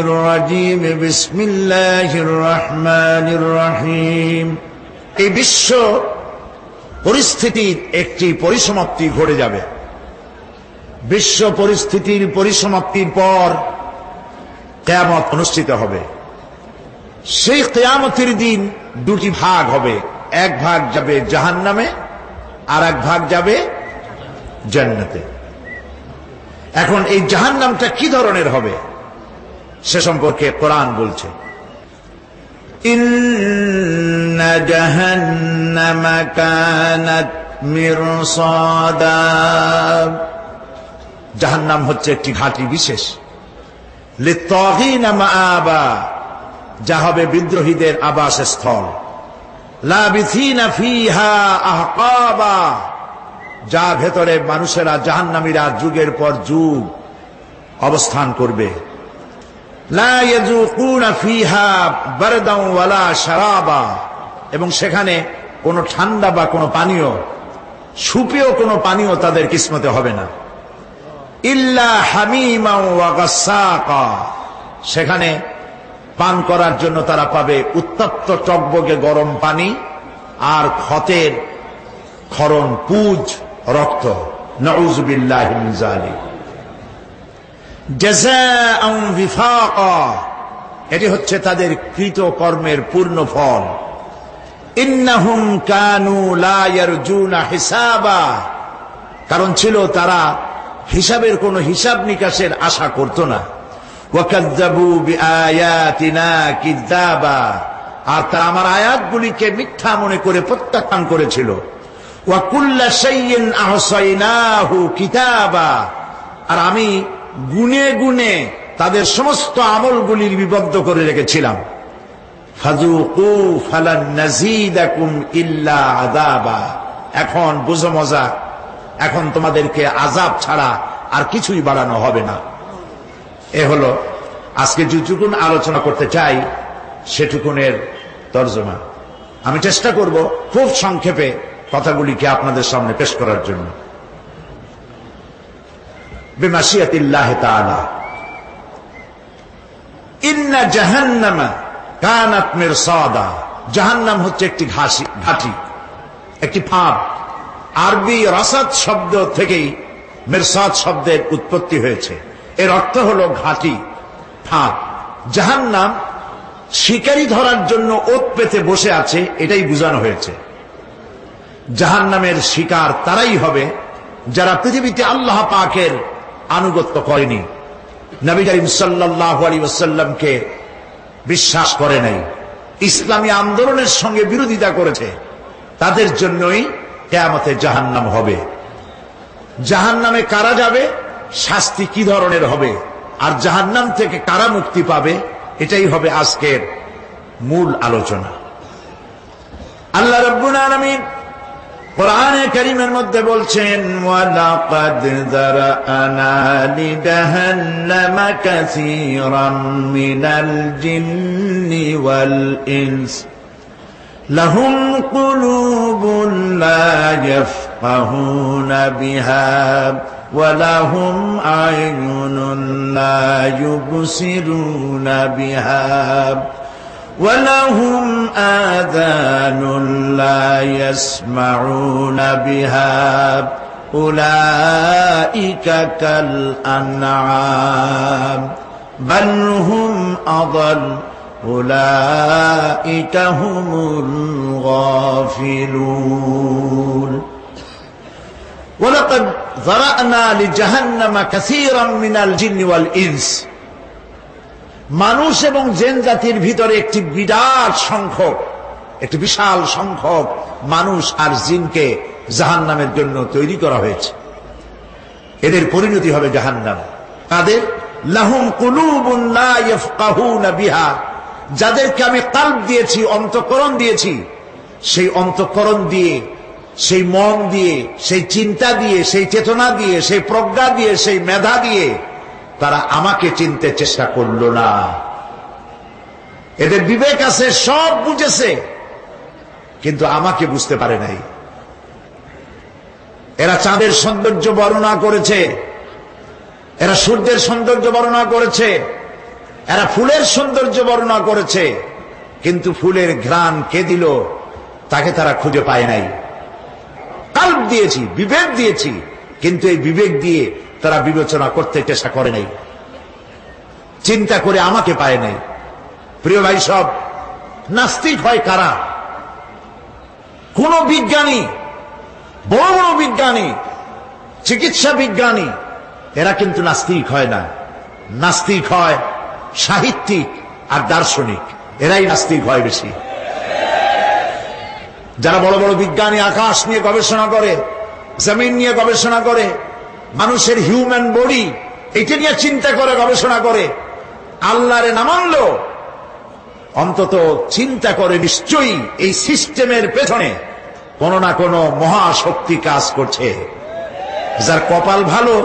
الرجيم بسم الله الرحمن الرحيم এই বিশ্ব পরিস্থিতির একটি পরিসমাপ্তি ঘটে যাবে। বিশ্ব পরিস্থিতির পরিসমাপ্তির পর কিয়ামত অনুষ্ঠিত হবে। সেই কিয়ামতের দিন দুটি ভাগ হবে, এক ভাগ যাবে জাহান্নামে আর এক ভাগ যাবে জান্নাতে। এখন এই জাহান্নামটা কি ধরনের হবে সে সম্পর্কে কোরআন বলছে, ইন্না জাহান্নামা কানাত মিরসাদা। জাহান্নাম হচ্ছে একটি ঘাঁটি বিশেষ, লিত্তাগীনা মাআবা, যা হবে বিদ্রোহীদের আবাসস্থল, লাবিথিনা ফিহা আহকাবা, যা ভেতরে মানুষেরা জাহান্নামীরা যুগের পর যুগ অবস্থান করবে। লা ইয়াযুকুনা ফিহা বারদান ওয়ালা শারাবা, এবং সেখানে কোনো ঠান্ডা বা কোনো পানীয়, সুপেয় কোনো পানীয় তাদের কিসমতে হবে না। ইল্লা হামিমা ওয়া গাসসাকা, সেখানে পান করার জন্য তারা পাবে উত্তপ্ত টকবগে গরম পানি আর ক্ষতের ক্ষরণ পুজ রক্ত। নাউযু বিল্লাহি মিন যালিক। জাযাআন বিফাকা, এটি হচ্ছে তাদের কৃত কর্মের পূর্ণ ফল। ইন্নাহুম কানু লা ইয়ারজুনা হিসাবা, কারণ ছিল তারা হিসাবের কোনো হিসাব নিকাশের আশা করত না। ওয়াকাযযাবু বিআয়াতিনা কিযাবা, আর তারা আমার আয়াতগুলিকে মিথ্যা মনে করে প্রত্যাখ্যান করেছিল। ওয়া কুল্লা শাইইন আহসাইনাহু কিতাবা, আর আমি গুনে গুনে তাদের সমস্ত আমলগুলির বিবদ্ধ করে রেখেছিলাম। ফাযুকু ফালান নাযীদাকুম ইল্লা আযাবা, এখন বুঝো মজা, এখন তোমাদেরকে আযাব ছাড়া আর কিছুই বাড়ানো হবে না। এ হলো আজকে যেটুকুন আলোচনা করতে চাই সেটুকুনের তর্জমা। আমি চেষ্টা করব খুব সংক্ষেপে কথাগুলিকে আপনাদের সামনে পেশ করার জন্য। বিমাশিয়াতিল্লাহি তাআলা। ইন্না জাহান্নামা কানাত মিরসাদা, জাহান্নাম হচ্ছে একটি ঘাঁটি, একটি ফাঁদ। আরবি রাসাদ শব্দ থেকেই মিরসাদ শব্দের উৎপত্তি হয়েছে। এর অর্থ হলো ঘাঁটি, ফাঁদ। জাহান্নাম শিকারী ধরার জন্য ওত পেতে বসে আছে, এটাই বোঝানো হয়েছে। জাহান্নামের শিকার তারাই হবে যারা পৃথিবীতে আল্লাহ পাকের আনুগত্য করেনি, নবী করিম সাল্লাল্লাহু আলাইহি ওয়াসাল্লামকে বিশ্বাস করে নাই, ইসলামী আন্দোলনের সঙ্গে বিরোধিতা করেছে, তাদের জন্যই কিয়ামতে জাহান্নাম হবে। জাহান্নামে কারা যাবে, শাস্তি কি ধরনের হবে, আর জাহান্নাম থেকে কারা মুক্তি পাবে, এটাই হবে আজকের মূল আলোচনা। আল্লাহ রাব্বুল আলামিন কোরআনে কারীমের মধ্যে বলছেন, ওয়ালাকাদ যারানা লিজাহান্নামা কাসীরাম মিনাল জিন্নি ওয়াল ইনস লাহুম কুলুবুন লা ইয়াফকাহুনা বিহা ওয়া লাহুম আ'য়ুনুন লা ইউবসিরুনা বিহা وَلَهُمْ آذَانٌ لَا يَسْمَعُونَ بِهَا أُولَئِكَ كَالْأَنْعَامِ بَلْ هُمْ أَضَلُّ أُولَئِكَ هُمُ الْغَافِلُونَ وَلَقَدْ ذَرَأْنَا لِجَهَنَّمَ كَثِيرًا مِنَ الْجِنِّ وَالْإِنسِ, মানুষ এবং জিন জাতির ভিতরে একটি বিরাট সংখ্যক, একটি বিশাল সংখ্যক মানুষ আর জিনকে জাহান্নামের জন্য তৈরি করা হয়েছে। এদের পরিণতি হবে জাহান্নাম। তাদের লাহুম কুলুবুন লা ইয়াফকাহুনা বিহা, যাদেরকে আমি কলব দিয়েছি, অন্তঃকরণ দিয়েছি, সেই অন্তঃকরণ দিয়ে, সেই মন দিয়ে, সেই চিন্তা দিয়ে, সেই চেতনা দিয়ে, সেই প্রজ্ঞা দিয়ে, সেই মেধা দিয়ে তারা আমাকে চিনতে চেষ্টা করলো না। এদের বিবেক আছে, সব বুঝেছে, কিন্তু আমাকে বুঝতে পারে নাই। এরা চাঁদের সৌন্দর্য বর্ণনা করেছে, এরা সূর্যের সৌন্দর্য বর্ণনা করেছে, এরা ফুলের সৌন্দর্য বর্ণনা করেছে, কিন্তু ফুলের ঘ্রাণ কে দিল তাকে তারা খুঁজে পায় নাই। কাল্ব দিয়েছি, বিবেক দিয়েছি, কিন্তু এই বিবেক দিয়ে তারা বিবেচনা করতে চেষ্টা করে নাই, চিন্তা করে আমাকে পায় নাই। প্রিয় ভাই, সব নাস্তিক হয় কারা? কোন বিজ্ঞানী, বড় বড় বিজ্ঞানী, চিকিৎসা বিজ্ঞানী, এরা কিন্তু নাস্তিক হয় না। নাস্তিক হয় সাহিত্যিক আর দার্শনিক, এরাই নাস্তিক হয় বেশি। যারা বড় বড় বিজ্ঞানী আকাশ নিয়ে গবেষণা করে, জমিন নিয়ে গবেষণা করে, মানুষের হিউম্যান বডি এটা নিয়ে চিন্তা করে গবেষণা করে, আল্লাহরে না মানলেও অন্তত চিন্তা করে নিশ্চয়ই এই সিস্টেমের পেছনে কোন না কোন মহাশক্তি কাজ করছে। যার কপাল ভালো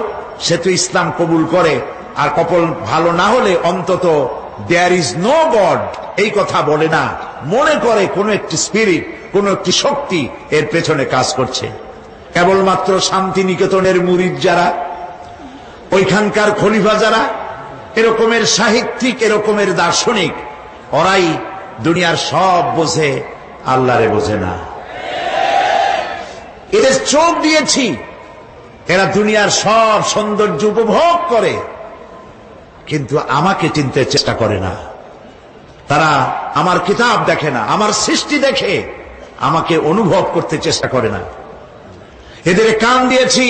সে তো ইসলাম কবুল করে, আর কপাল ভালো না হলে অন্তত দেয়ার ইজ নো গড এই কথা বলে না, মনে করে কোন একটি স্পিরিট, কোন একটি শক্তি এর পেছনে কাজ করছে। কেবলমাত্র শান্তিনিকেতনের মুরিদ যারা, ওইখানকার খলিফা যারা, এরকমের সাহিত্যিক, এরকমের দার্শনিক, ওরাই দুনিয়ার সব বোঝে, আল্লাহরে বোঝে না। এদের চোখ দিয়েছি, এরা দুনিয়ার সব সৌন্দর্য উপভোগ করে, কিন্তু আমাকে চিনতে চেষ্টা করে না। তারা আমার কিতাব দেখে না, আমার সৃষ্টি দেখে আমাকে অনুভব করতে চেষ্টা করে না। এদের কান দিয়েছি,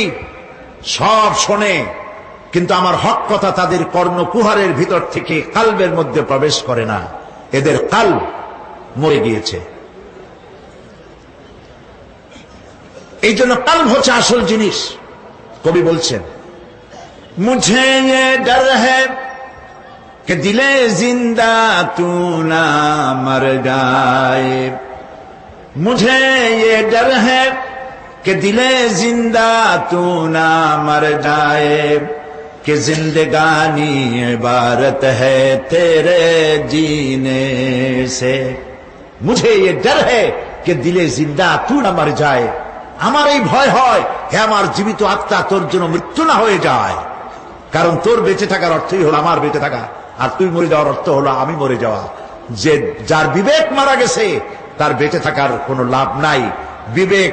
সব শোনে, কিন্তু আমার হক কথা তাদের কর্ণকুহারের ভিতর থেকে কালবের মধ্যে প্রবেশ করে না। এদের কাল মরে গিয়েছে। এই জন্য কাল হচ্ছে আসল জিনিস। কবি বলছেন, মুঝে ये डर है कि दिले जिंदा तू ना मर जाए, मुझे ये डर है कि दिले जिंदा तू ना मर जाए, कि जिंदगानी इबारत है तेरे जीने से। मुझे ये डर है कि दिले जिंदा तू ना मर जाए, আমার এই ভয় হয় হে আমার জীবিত আত্মা তোর জন্য মৃত্যু না হয়ে যায়। কারণ তোর বেঁচে থাকার অর্থই হলো আমার বেঁচে থাকা, আর তুই মরে যাওয়ার অর্থ হলো আমি মরে যাওয়া। যে যার বিবেক মারা গেছে তার বেঁচে থাকার কোনো লাভ নাই। বিবেক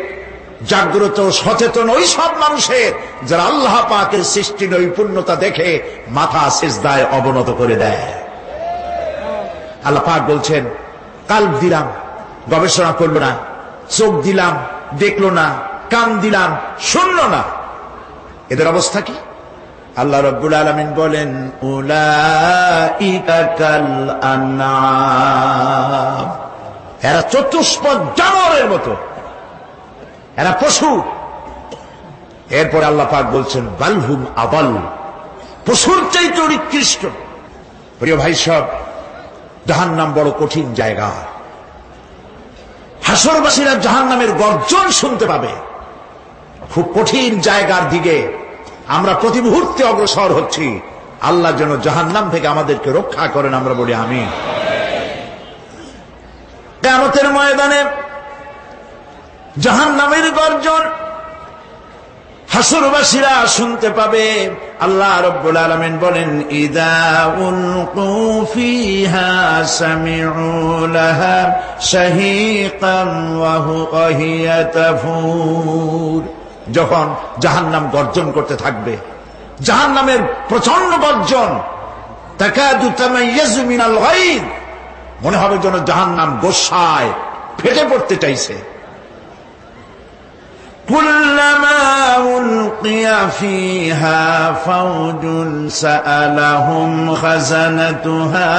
জাগ্রত সচেতন ওই সব মানুষের যারা আল্লাহ পাকের সৃষ্টি নৈপুণ্যতা দেখে মাথা সিজদায় অবনত করে দেয়। আল্লাহ পাক বলছেন, কাল্ব দিলাম, গবেষণা করলো না, চোখ দিলাম, দেখলো না, কান দিলাম, শুনলো না। এদের অবস্থা কি? আল্লাহ রাব্বুল আলামিন বলেন, উলাইকা কাল আনআম, এরা চতুষ্পদ জানোয়ারের মতো, এরা পশু। এরপর আল্লাহ পাক বলছেন, বালহুম আদাল, পশুর চাইতে নিকৃষ্ট। প্রিয় ভাই সব, জাহান্নাম বড় কঠিন জায়গা। হাসরবাসীরা জাহান্নামের গর্জন শুনতে পাবে। খুব কঠিন জায়গার দিকে আমরা প্রতি মুহূর্তে অগ্রসর হচ্ছি। আল্লাহ যেন জাহান্নাম থেকে আমাদেরকে রক্ষা করেন, আমরা বলি আমিন। কিয়ামতের ময়দানে জাহান্নামের গর্জন হাসরবাসীরা শুনতে পাবে। আল্লাহ রাব্বুল আলামিন বলেন, ইযা উলকু ফিহা সামিউ লাহা শাহীকাম ওয়া হিয়া তাফুর। যখন জাহান্নাম গর্জন করতে থাকবে, জাহান্নামের প্রচন্ড গর্জন, তাকাদু তামাইয়াজু মিনাল গায়দ, মনে হবে যেন জাহান্নাম গোসায় ফেটে পড়তে চাইছে। কুল্লামা উলকিয়া ফিহা ফাওজুন সাআলাহুম খাযানাতুহা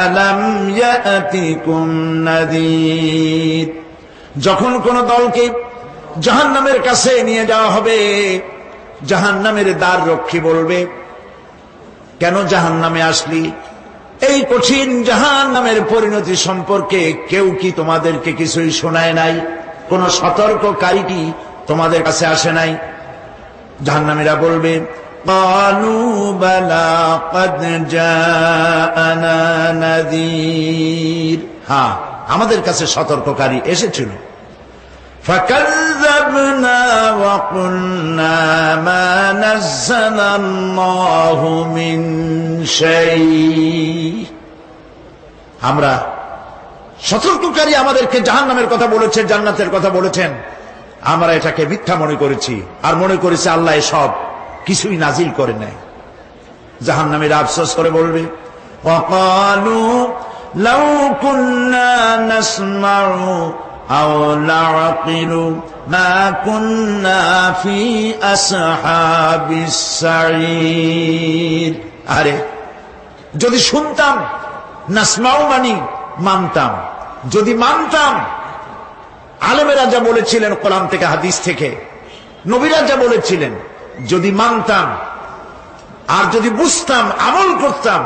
আলাম ইয়াতিকুম নাযীর। যখন কোন দলকে জাহান্নামের কাছে নিয়ে যাওয়া হবে, জাহান্নামের দ্বার রক্ষী বলবে, কেন জাহান্নামে আসলি? এই কঠিন জাহান্নামের পরিণতি সম্পর্কে কেউ কি তোমাদেরকে কিছুই শোনায় নাই? কোন সতর্ককারী কি তোমাদের কাছে আসে নাই? জাহান্নামীরা বলবে, ক্বালু বালা ক্বাদ জাআনা নাযীর, হ্যাঁ আমাদের কাছে সতর্ককারী এসেছিল। ফাকাযযাবু كذبنا وقلنا ما نزل الله من شيء। আমরা সতর্ককারী আমাদেরকে জাহান্নামের কথা বলেছেন, জান্নাতের কথা বলেছেন, আমরা এটাকে মিথ্যা মনে করেছি আর মনে করেছি আল্লাহ সব কিছুই নাজিল করে নাই। জাহান্নামীরা আফসোস করে বলবে, وقالوا لو كنا نسمع أو نعقل ما كنا في أصحاب السعير। আরে যদি শুনতাম, নাসমাউ মানি মানতাম, যদি মানতাম, আলেমেরা যা বলেছিলেন কোরআন থেকে হাদিস থেকে, নবীরা যা বলেছিলেন, যদি মানতাম আর যদি বুঝতাম, আমল করতাম,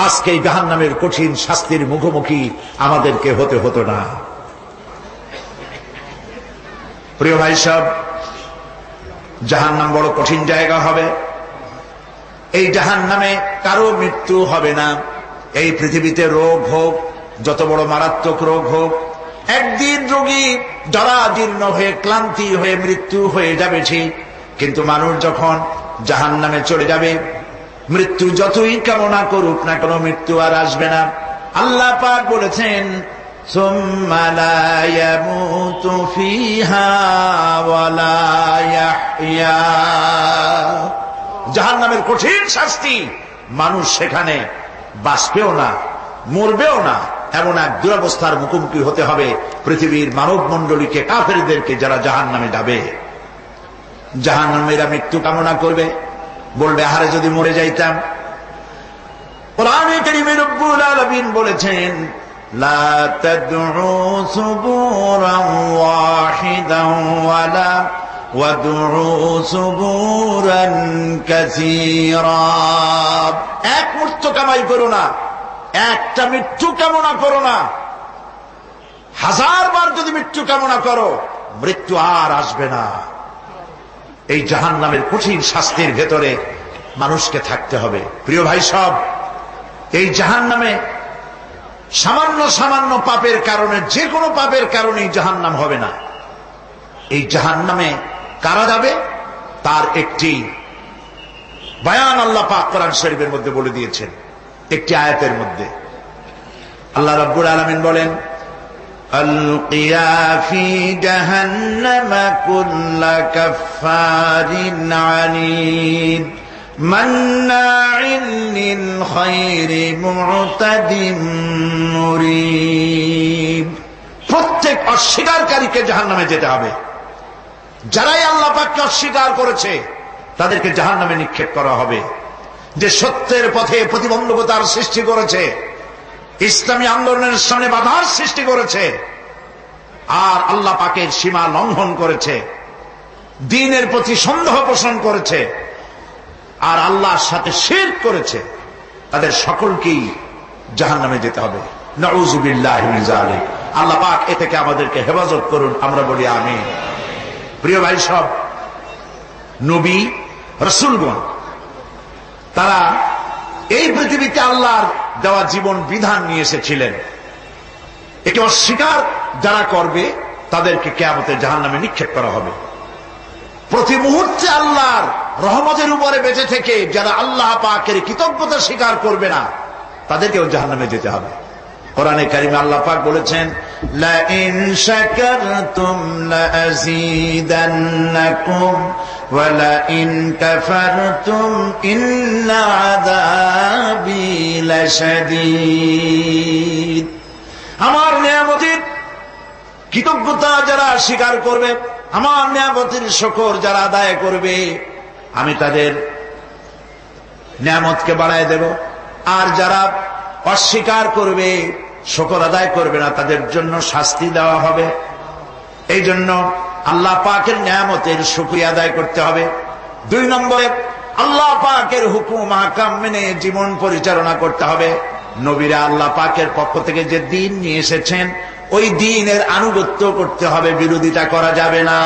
আজকে এই জাহান্নামের কঠিন শাস্তির মুখোমুখি আমাদেরকে হতে হতো না। প্রিয় ভাই সব, জাহান্নাম বড় কঠিন জায়গা হবে। এই জাহান্নামে কারো মৃত্যু হবে না। এই পৃথিবীতে রোগ হোক, যত বড় মারাত্মক রোগ হোক, একদিন রোগী জরাজীর্ণ হয়ে ক্লান্তি হয়ে মৃত্যু হয়ে যাবে ঠিক, কিন্তু মানুষ যখন জাহান্নামে চলে যাবে, মৃত্যু যতই কামনা করুক না কেন, মৃত্যু আর আসবে না। আল্লাহ পাক বলেছেন, সুম্মা লা ইয়ামুতু ফিহা ওয়া লা ইয়াহইয়া। জাহান্নামের কঠিন শাস্তি, মানুষ সেখানে বাঁচবেও না, মরবেও না, এমন এক দুরবস্থার মুখোমুখি হতে হবে পৃথিবীর মানব মণ্ডলীকে, কাফেরদেরকে, যারা জাহান্নামে যাবে। জাহান্নামীরা মৃত্যু কামনা করবে, বলবে আহারে যদি মরে যাইতাম। কোরআনে কারীমে রব্বুল আলামিন বলেছেন, লা তাদউ সুবুরান ওয়াহিদান ওয়ালা ওয়াদউ সুবুরান কাসীরা। এক মৃত্যু কামাই করো না, একটা মৃত্যু কামনা করো না। 1000 বার যদি মৃত্যু কামনা করো, মৃত্যু আর আসবে না। এই জাহান্নামের কঠিন শাস্তির ভেতরে মানুষকে থাকতে হবে। প্রিয় ভাই সব, এই জাহান্নামে সামান্য সামান্য পাপের কারণে, যে কোনো পাপের কারণেই জাহান্নাম হবে না। এই জাহান্নামে কারা যাবে তার একটি বয়ান আল্লাহ পাক কোরআন শরীফের মধ্যে বলে দিয়েছেন। একটি আয়াতের মধ্যে আল্লাহ রাব্বুল আলামিন বলেন, আলকিয়া ফি জাহান্নামা কুল্লা কাফফারিন আনিদ মান্নাইন লিল খায়রি মু'তাদিম মুরিব। প্রত্যেক অস্বীকারীকে জাহান্নামে যেতে হবে। যারাই আল্লাহ পাককে অস্বীকার করেছে তাদেরকে জাহান্নামে নিক্ষেপ করা হবে। যে সত্যের পথে প্রতিবন্ধকতার সৃষ্টি করেছে, ইসলামী আন্দোলনের সামনে বাধার সৃষ্টি করেছে, আর আল্লাহ পাকের সীমা লঙ্ঘন করেছে, দ্বীনের প্রতি সন্দেহ পোষণ করেছে, আর আল্লাহর সাথে শিরক করেছে, তাদের সকলকেই জাহান্নামে যেতে হবে। নাউযুবিল্লাহি মিন যালিক। আল্লাহ পাক এ থেকে আমাদেরকে হেফাজত করুন, আমরা বলি আমিন। প্রিয় ভাই সব, নবী রাসূলগণ তারা এই পৃথিবীতে আল্লাহর দেওয়া জীবন বিধান নিয়ে এসেছিলেন। একে অস্বীকার যারা করবে তাদেরকে কিয়ামতে জাহান্নামে নিক্ষেপ করা হবে। প্রতি মুহূর্তে আল্লাহর রহমতের উপরে বেঁচে থেকে যারা আল্লাহ পাকের কৃতজ্ঞতা স্বীকার করবে না, তাদেরকেও জাহান্নামে যেতে হবে। কোরআনে কারিমে আল্লাহ পাক বলেছেন, লা ইন শাকারতুম লাযীদান্নাকুম ওয়া লা ইন কাফারতুম ইন্না আযাবি লাশাদীদ। আমার নিয়ামতের কৃতজ্ঞতা যারা স্বীকার করবে, আমার নিয়ামতের শুকর যারা আদায় করবে, আমি তাদের নিয়ামতকে বাড়ায় দেব। আর যারা অস্বীকার করবে, শুকর আদায় করবে না, তাদের জন্য শাস্তি দেওয়া হবে। এই জন্য আল্লাহ পাকের নিয়ামতের শুকরিয়া আদায় করতে হবে। 2 নম্বরে আল্লাহ পাকের হুকুম আহকাম মেনে জীবন পরিচালনা করতে হবে। নবীরা আল্লাহ পাকের পক্ষ থেকে যে দ্বীন নিয়ে এসেছেন, ওই দ্বীনের আনুগত্য করতে হবে, বিরোধিতা করা যাবে না।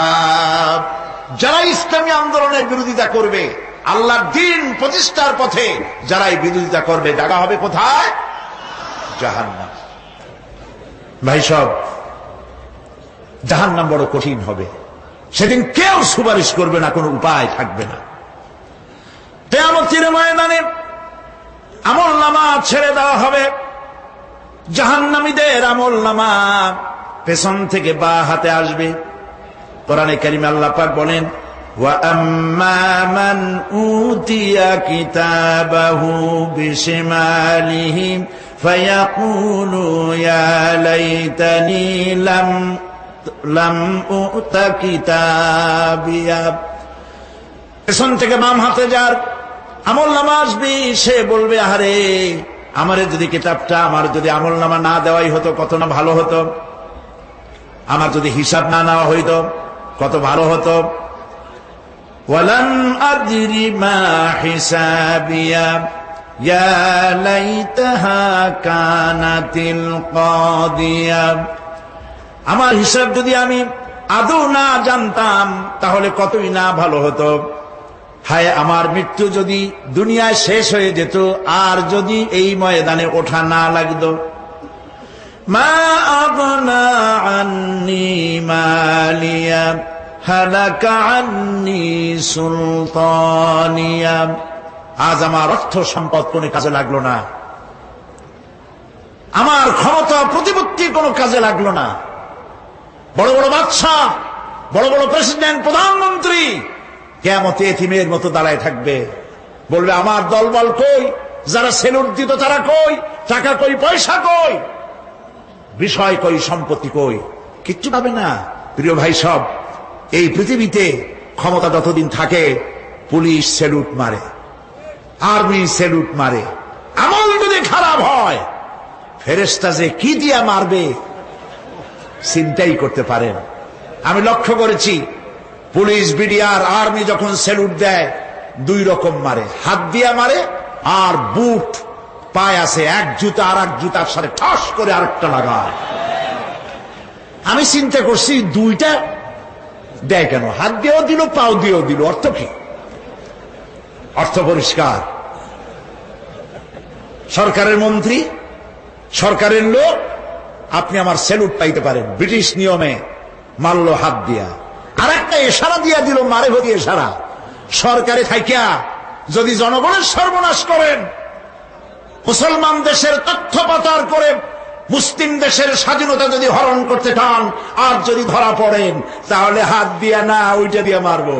যারা ইসলামী আন্দোলনের বিরোধিতা করবে, আল্লাহর দ্বীন প্রতিষ্ঠার পথে যারাই বিরোধিতা করবে, জায়গা হবে কোথায়? জাহান্নাম। ভাই সব, জাহান্নাম বড় কঠিন হবে, সেদিন কেউ সুপারিশ করবে না, কোনো উপায় থাকবে না। কিয়ামতের ময়দানে আমলনামা ছেড়ে দেওয়া হবে। জাহান্নামীদের আমলনামা পেছন থেকে বা হাতে আসবে। কোরআনে কারিমে আল্লাহ পাক বলেন, ওয়া আম্মা মান উতিয়া কিতাবাহু বিশিমালিহি ফায়াকুলু ইয়া লাইতানি লাম উতা কিতাবিয়া। পেছন থেকে বাম হাতে যার আমলনামা আসবে, সে বলবে, আরে আমারে যদি কিতাবটা, আমার যদি আমলনামা না দেওয়াই হতো কত না ভালো হতো, আমার যদি হিসাব না নেওয়া হইতো কত ভালো হতো। ওয়ালাম আদরি মা হিসাবিয়া ইয়া লাইতাহা কানাতিল কাদিয়া। আমার হিসাব যদি আমি আদৌ না জানতাম তাহলে কতই না ভালো হতো। হায় আমার মৃত্যু যদি দুনিয়ায় শেষ হয়ে যেত, আর যদি এই ময়দানে ওঠা না লাগতো। মা আগনা আন্নি মালিয়া হালাকা আন্নি সুলতানিয়া। আজ আমার অর্থ সম্পদ কোনো কাজে লাগলো না, আমার ক্ষমতা প্রতিপত্তি কোনো কাজে লাগলো না। বড় বড় বাদশা, বড় বড় প্রেসিডেন্ট, প্রধানমন্ত্রী কিয়ামতে এতিমের মতো দাঁড়ায় থাকবে, বলবে আমার দলবল কই, যারা সেলুট দিত তারা কই, টাকা কই, পয়সা কই, বিষয় কই, সম্পত্তি কই, কিচ্ছু পাবে না। প্রিয় ভাই সব, এই পৃথিবীতে ক্ষমতা যতদিন থাকে পুলিশ সেলুট মারে, আর্মি সেলুট মারে। আমল যদি খারাপ হয় ফেরেশতা যে কি দিয়া মারবে চিন্তাই করতে পারেন। আমি লক্ষ্য করেছি পুলিশ, বিডিআর, আর্মি যখন সেলুট দেয় দুই রকম মারে, হাত দিয়া মারে আর বুট পায় আছে, এক জুতা আর এক জুতার সাথে ঠাস করে আরেকটা লাগায়। আমি চিন্তা করছি দুইটা দেয় কেন, হাত দিয়েও দিল পাও দিয়েও দিল, অর্থ কি? অর্থ পরিষ্কার। সরকারের মন্ত্রী, সরকারের লোক, আপনি আমার সেলুট পাইতে পারেন, ব্রিটিশ নিয়মে মারলো হাত দিয়া, আর একটা ইশারা দিয়া দিল, মারে হদি ইশারা। সরকারে থাইকা যদি জনগণের সর্বনাশ করেন, মুসলমান দেশের তথ্য পাচার করে মুসলিম দেশের স্বাধীনতা যদি হরণ করতে চান, আর যদি ধরা পড়েন তাহলে হাত দিয়া না ওইটা দিয়ে মারবো।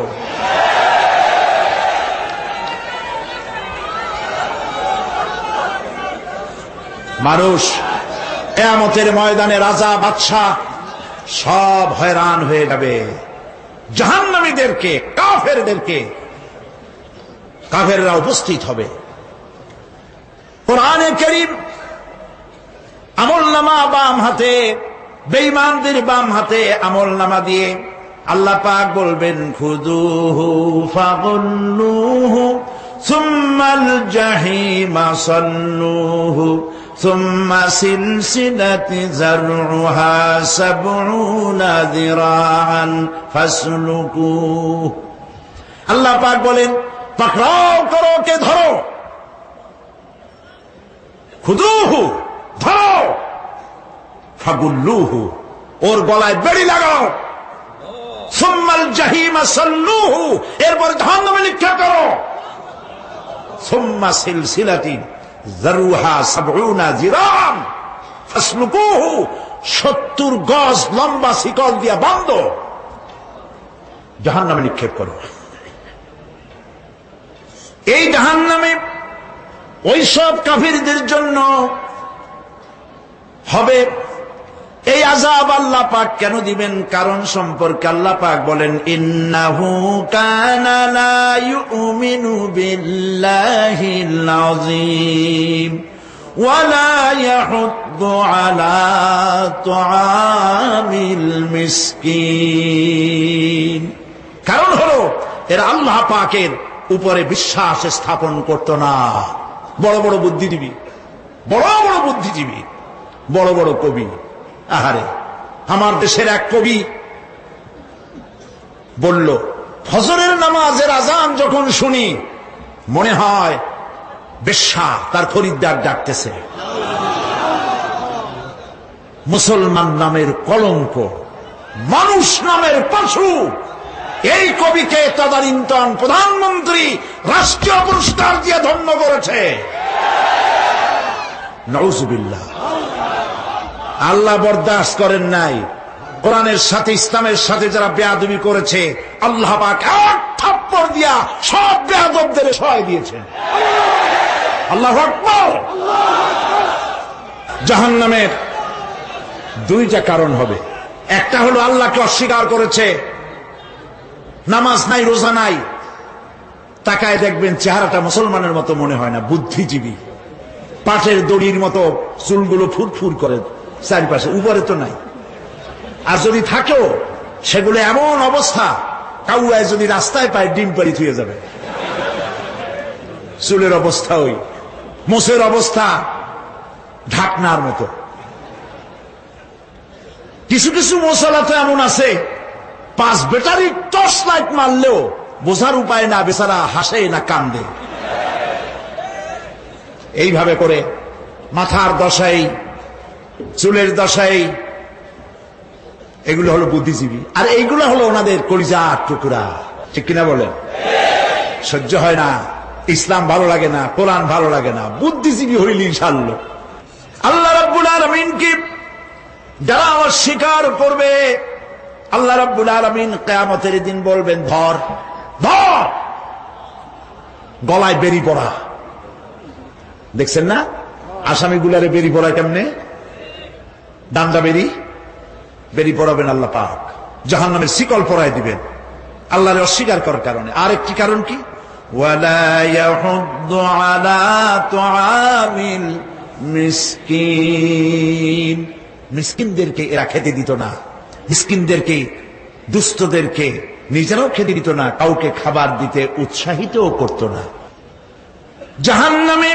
মানুষ কিয়ামতের ময়দানে রাজা বাদশাহ সব হয়রান হয়ে যাবে। জাহান্নামীদেরকে, কাফেরদেরকে, কাফেররা উপস্থিত হবে। কোরআনে কারীম আমলনামা বাম হাতে, বেঈমানদের বাম হাতে আমলনামা দিয়ে আল্লাহ পাক বলবেন, খুযুহু ফাগুল্লুহু সুম্মাল জাহিমা সাল্লুহু সুম্মা সিলসিলাতি যারউহা সাবউনা যিরাআন ফাসলুকুহু। আল্লাহ পাক বলেন, পাকড়াও করো, কে ধরো, খুযুহু ধরো, ফাগুল্লুহু ওর গলায় বেড়ি লাগাও, সুম্মাল জাহিমা সাল্লুহু এরপর জাহান্নামে নিক্ষেপ করো, সুম্মা সিলসিলাতি যারউহা সাবউনা যিরাআন ফাসলুকুহু 70 গজ লম্বা শিকল দিয়া বাঁধ, জাহান্নামে নিক্ষেপ করো। এই জাহান্নামে ওইসব কাফিরদের জন্য হবে। এই আযাব আল্লাহ পাক কেন দিবেন, কারণ সম্পর্কে আল্লাহ পাক বলেন, ইন্নাহু কানা লা ইউমিনু বিল্লাহিল আযীম ওয়া লা ইয়াহুদ্দু আলা তুআমিল মিসকিন। কারণ হলো এরা আল্লাহ পাকের উপরে বিশ্বাস স্থাপন করত না। বড় বড় বুদ্ধিজীবী, বড় বড় বুদ্ধিজীবী, বড় বড় কবি। আহারে, আমার দেশের এক কবি বলল, ফজরের নামাজের আজান যখন শুনি মনে হয় বেশ্যা তার খরিদ্দার ডাকতেছে। মুসলমান নামের কলঙ্ক, মানুষ নামের পশু এই কবিকে তদানীন্তন প্রধানমন্ত্রী রাষ্ট্রীয় পুরস্কার দিয়ে ধন্য করেছে। নাউজুবিল্লাহ। আল্লাহ বরদাস্ত করেন নাই। কোরআনের সাথে ইসলামের সাথে যারা বেয়াদবি করেছে আল্লাহ পাক এক থাপ্পড় দিয়া সব বেয়াদবদের সহায় দিয়েছেন। আল্লাহু আকবার। জাহান্নামের দুইটা কারণ হবে। একটা হলো আল্লাহকে অস্বীকার করেছে, নামাজ নাই, রোজা নাই, তাকায় দেখবেন চেহারাটা মুসলমানের মতো মনে হয় না, বুদ্ধিজীবী, পাটের দড়ির মতো চুলগুলো ফুরফুর করে চারিপাশে, উপরে তো নাই। আর যদি থাকেও সেগুলো এমন অবস্থা, কাউয়ায় যদি রাস্তায় পায় ডিম পাড়ি থুয়ে যাবে। চুলের অবস্থা ওই, মোষের অবস্থা ঢাকনার মতো। কিছু কিছু মশলা তো এমন আছে 5 ব্যাটারি টর্চ লাইট মারলেও বোঝার উপায় না, বেচারা হাসে না কান্দে। এইভাবে করে মাথার দশাই, চুলের দশাই, এগুলো হলো বুদ্ধিজীবী। আর এইগুলো হলো ওনাদের কলিজার টুকরা। ঠিক কিনা বলেন? সহ্য হয় না, ইসলাম ভালো লাগে না, কোরআন ভালো লাগে না, বুদ্ধিজীবী হইলি ইনশাআল্লাহ। আল্লাহ রাব্বুল আলামিনকে যারা অস্বীকার করবে, আল্লাহ রাব্বুল আলামিন কিয়ামতের দিন বলবেন, ধর ধর, গলায় বেরি পড়া। দেখছেন না আসামিগুলারে বেরি পড়া কেমনে? ডান্ডা বেরি পড়াবেন আল্লাহ পাক, জাহান্নামের শিকল পরায় দিবেন আল্লাহরে অস্বীকার করার কারণে। আর একটি কারণ কি? ওয়ালা ইয়াহুদ্দু আলা তুআমিল মিসকিন। মিসকিনদেরকে এরা খেতে দিত না, মিসকিনদেরকে, দুস্থদেরকে নিজেরাও খেতে দিত না, কাউকে খাবার দিতে উৎসাহিতও করত না। জাহান্নামে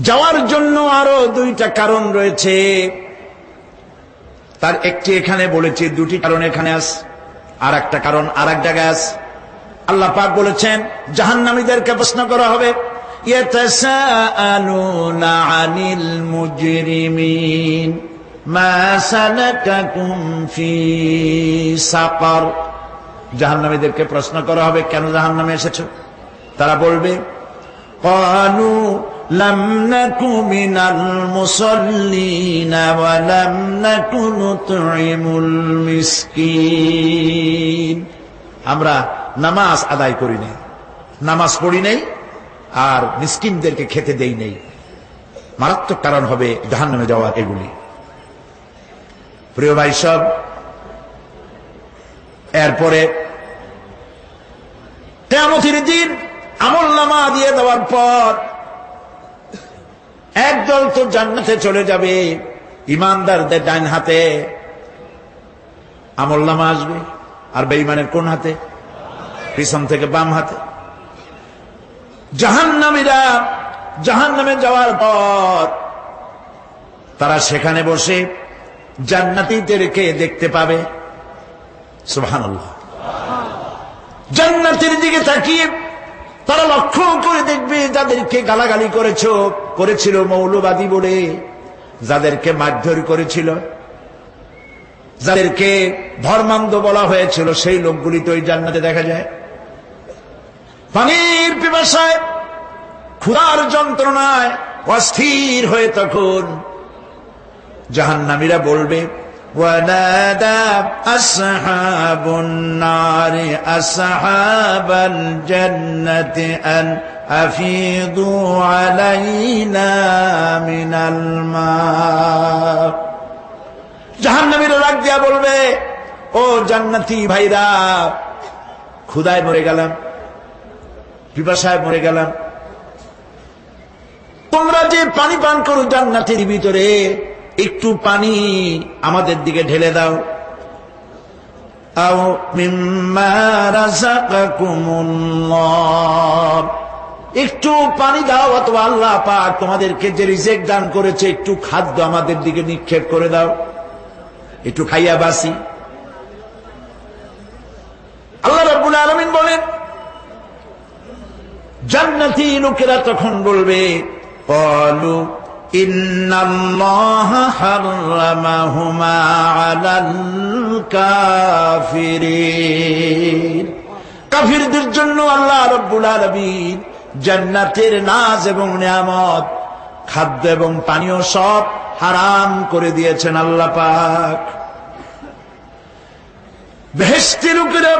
যাওয়ার জন্য আরো দুইটা কারণ রয়েছে, তার একটি এখানে বলেছি, দুটি কারণ এখানে আছে, আর একটা কারণ আর এক জায়গায় আছে। আল্লাহ পাক বলেছেন জাহান্নামীদেরকে প্রশ্ন করা হবে, ইয়াতাসাআলুনা আনিল মুজরিমিন মা সালাকাকুম ফি সাকার। জাহান্নামীদেরকে প্রশ্ন করা হবে, কেন জাহান্নামে এসেছো? তারা বলবে, ক্বালু লাম নাকু মিনাল মুসাল্লিনা ওয়া লাম নাকু নুতঈমুল মিসকিন। আমরা নামাজ আদায় করি নাই, নামাজ পড়ি নাই, আর মিসকিনদেরকে খেতে দেই নাই। মারাত্মক কারণ হবে জাহান্নামে যাওয়ার এগুলি। প্রিয় ভাই সব, এরপরে কিয়ামতের দিন আমলনামা দিয়ে দেওয়ার পর একদল তো জান্নাতে চলে যাবে, ইমানদারদের ডান হাতে আমলনামা আসবে, আর বেঈমানের কোন হাতে? পিছন থেকে বাম হাতে। জাহান্নামীরা জাহান্নামে যাওয়ার পর তারা সেখানে বসে জান্নাতীদেরকে দেখতে পাবে। সুবহানাল্লাহ। জান্নাতের দিকে তাকিয়ে তারা লক্ষ্য করে দেখবে যাদেরকে গালাগালি করেছিল মৌলবাদী বলে, যাদেরকে মারধর করেছিল, যাদেরকে ধর্মান্ধ বলা হয়েছিল, সেই লোকগুলি তো ওই জান্নাতে দেখা যায়। পানির পিপাসায়, ক্ষুধার যন্ত্রণায় অস্থির হয়ে তখন জাহান্নামীরা বলবে, ওয়ানাদা আসহাবুন নারি আসহাবাল জান্নাতি আন আফিদু আলাইনা মিনাল মা। জাহান্নামীরা রাগ দিয়া বলবে, ও জান্নাতি ভাইরা, ক্ষুধায় মরে গেলাম, পিপাসায় মরে গেলাম, তোমরা যে পানি পান করো জান্নাতের ভিতরে, একটু পানি আমাদের দিকে ঢেলে দাও। আও মিম্মা রাযাকাকুমুল্লাহ, একটু পানি দাও, অথবা আল্লাহ পাক তোমাদেরকে যে রিজিক দান করেছে একটু খাদ্য আমাদের দিকে নিক্ষেপ করে দাও, একটু খাইয়া বাসি। আল্লাহ রাব্বুল আলামিন বলেন, জান্নাতি লোকেরা তখন বলবে, ক্বালু ইন্নাল্লাহা হাররামাহুমা আলাল কাফিরিন। কাফিরদের জন্য আল্লাহ রাব্বুল আলামিন জান্নাতের নাজ এবং নিয়ামত, খাদ্য এবং পানীয় সব হারাম করে দিয়েছেন আল্লাহ পাক। বেহেশতি লোকেরা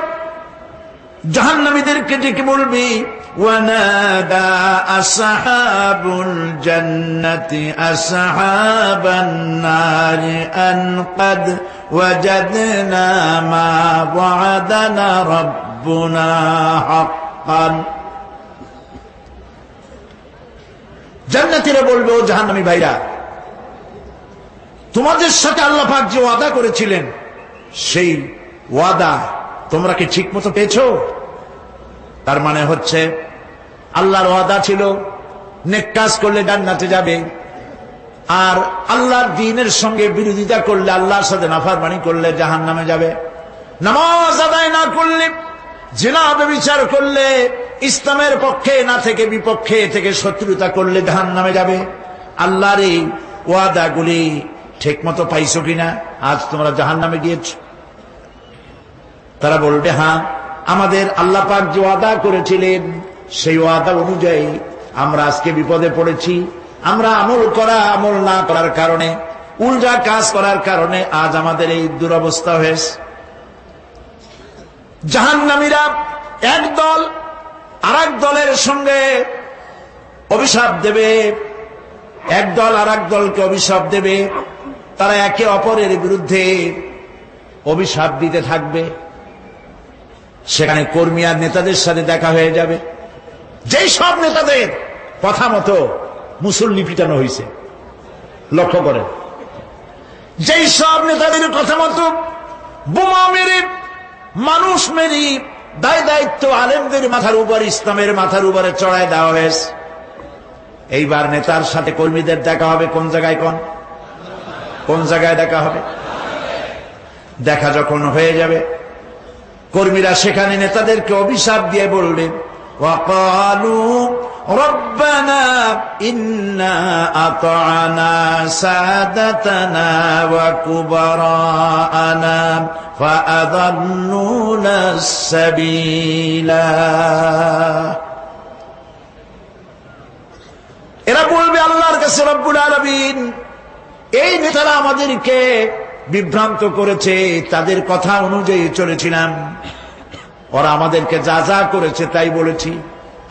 জাহান্নামীদেরকে ডেকে বলবে, ওয়ানাদা আসহাবুল জান্নাতি আসহাবান নারি আন ক্বাদ ওয়াজাদনা মা ওয়া'আদানা রাব্বুনা হাক্কান। জান্নাতীরা বলবে, ও জাহান্নামী ভাইরা, তোমাদের সাথে আল্লাহ পাক যে ওয়াদা করেছিলেন সেই ওয়াদা তোমরা কি ঠিক মতো পেয়েছো? তার মানে হচ্ছে আল্লাহর ওয়াদা ছিল নেক কাজ করলে জান্নাতে যাবে, আর আল্লাহর দ্বীনের সঙ্গে বিরোধিতা করলে, আল্লাহর সাথে নাফরমানি করলে জাহান্নামে যাবে। নামাজ আদায় না করলে, জিনা ব্যভিচার করলে, ইসলামের পক্ষে না থেকে বিপক্ষে থেকে শত্রুতা করলে জাহান্নামে যাবে। আল্লাহর এই ওয়াদাগুলি ঠিক মতো পাইছো কিনা? আজ তোমরা জাহান্নামে গিয়েছো। তারা বলবে, হ্যাঁ, আমাদের আল্লাহ পাক যে ওয়াদা করেছিলেন সেই ওয়াদা অনুযায়ী আমরা আজকে বিপদে পড়েছি। আমরা আমল না করার কারণে, উল্টা কাজ করার কারণে আজ আমাদের এই দুরবস্থা হয়েছে। জাহান্নামীরা এক দল আরেক দলের সঙ্গে অভিশাপ দেবে, এক দল আরেক দলকে অভিশাপ দেবে। তারা একে অপরের বিরুদ্ধে অভিশাপ দিতে থাকবে। সেখানে কর্মী আর নেতাদের সাথে দেখা হয়ে যাবে। যেই সব নেতাদের কথা মতো মুসল্লি পিটানো হয়েছে, লক্ষ্য করেন, যেই সব নেতাদের কথা মতো বোমা মেরে, মানুষ মেরে, দায় দায়িত্ব আলেমদের মাথার উপর, ইসলামের মাথার উপরে চড়ায় দেওয়া হয়েছে। এইবার নেতার সাথে কর্মীদের দেখা হবে কোন জায়গায়? কোন জায়গায় দেখা হবে? দেখা যখন হয়ে যাবে, কর্মীরা সেখানে নেতাদেরকে অভিশাপ দিয়ে বলবে, ওয়াকালু রব্বানা ইন্না আতা'না সাদাতানা ওয়া কুবারানা ফাআযাল্লুনা সাবিলা। এরা বলবে আল্লাহর কাছে, রব্বুল আলামিন, এই নেতারা আমাদেরকে বিভ্রান্ত করেছে, তাদের কথা অনুযায়ী চলেছিলাম, ওরা আমাদেরকে যা যা করেছে তাই বলেছি।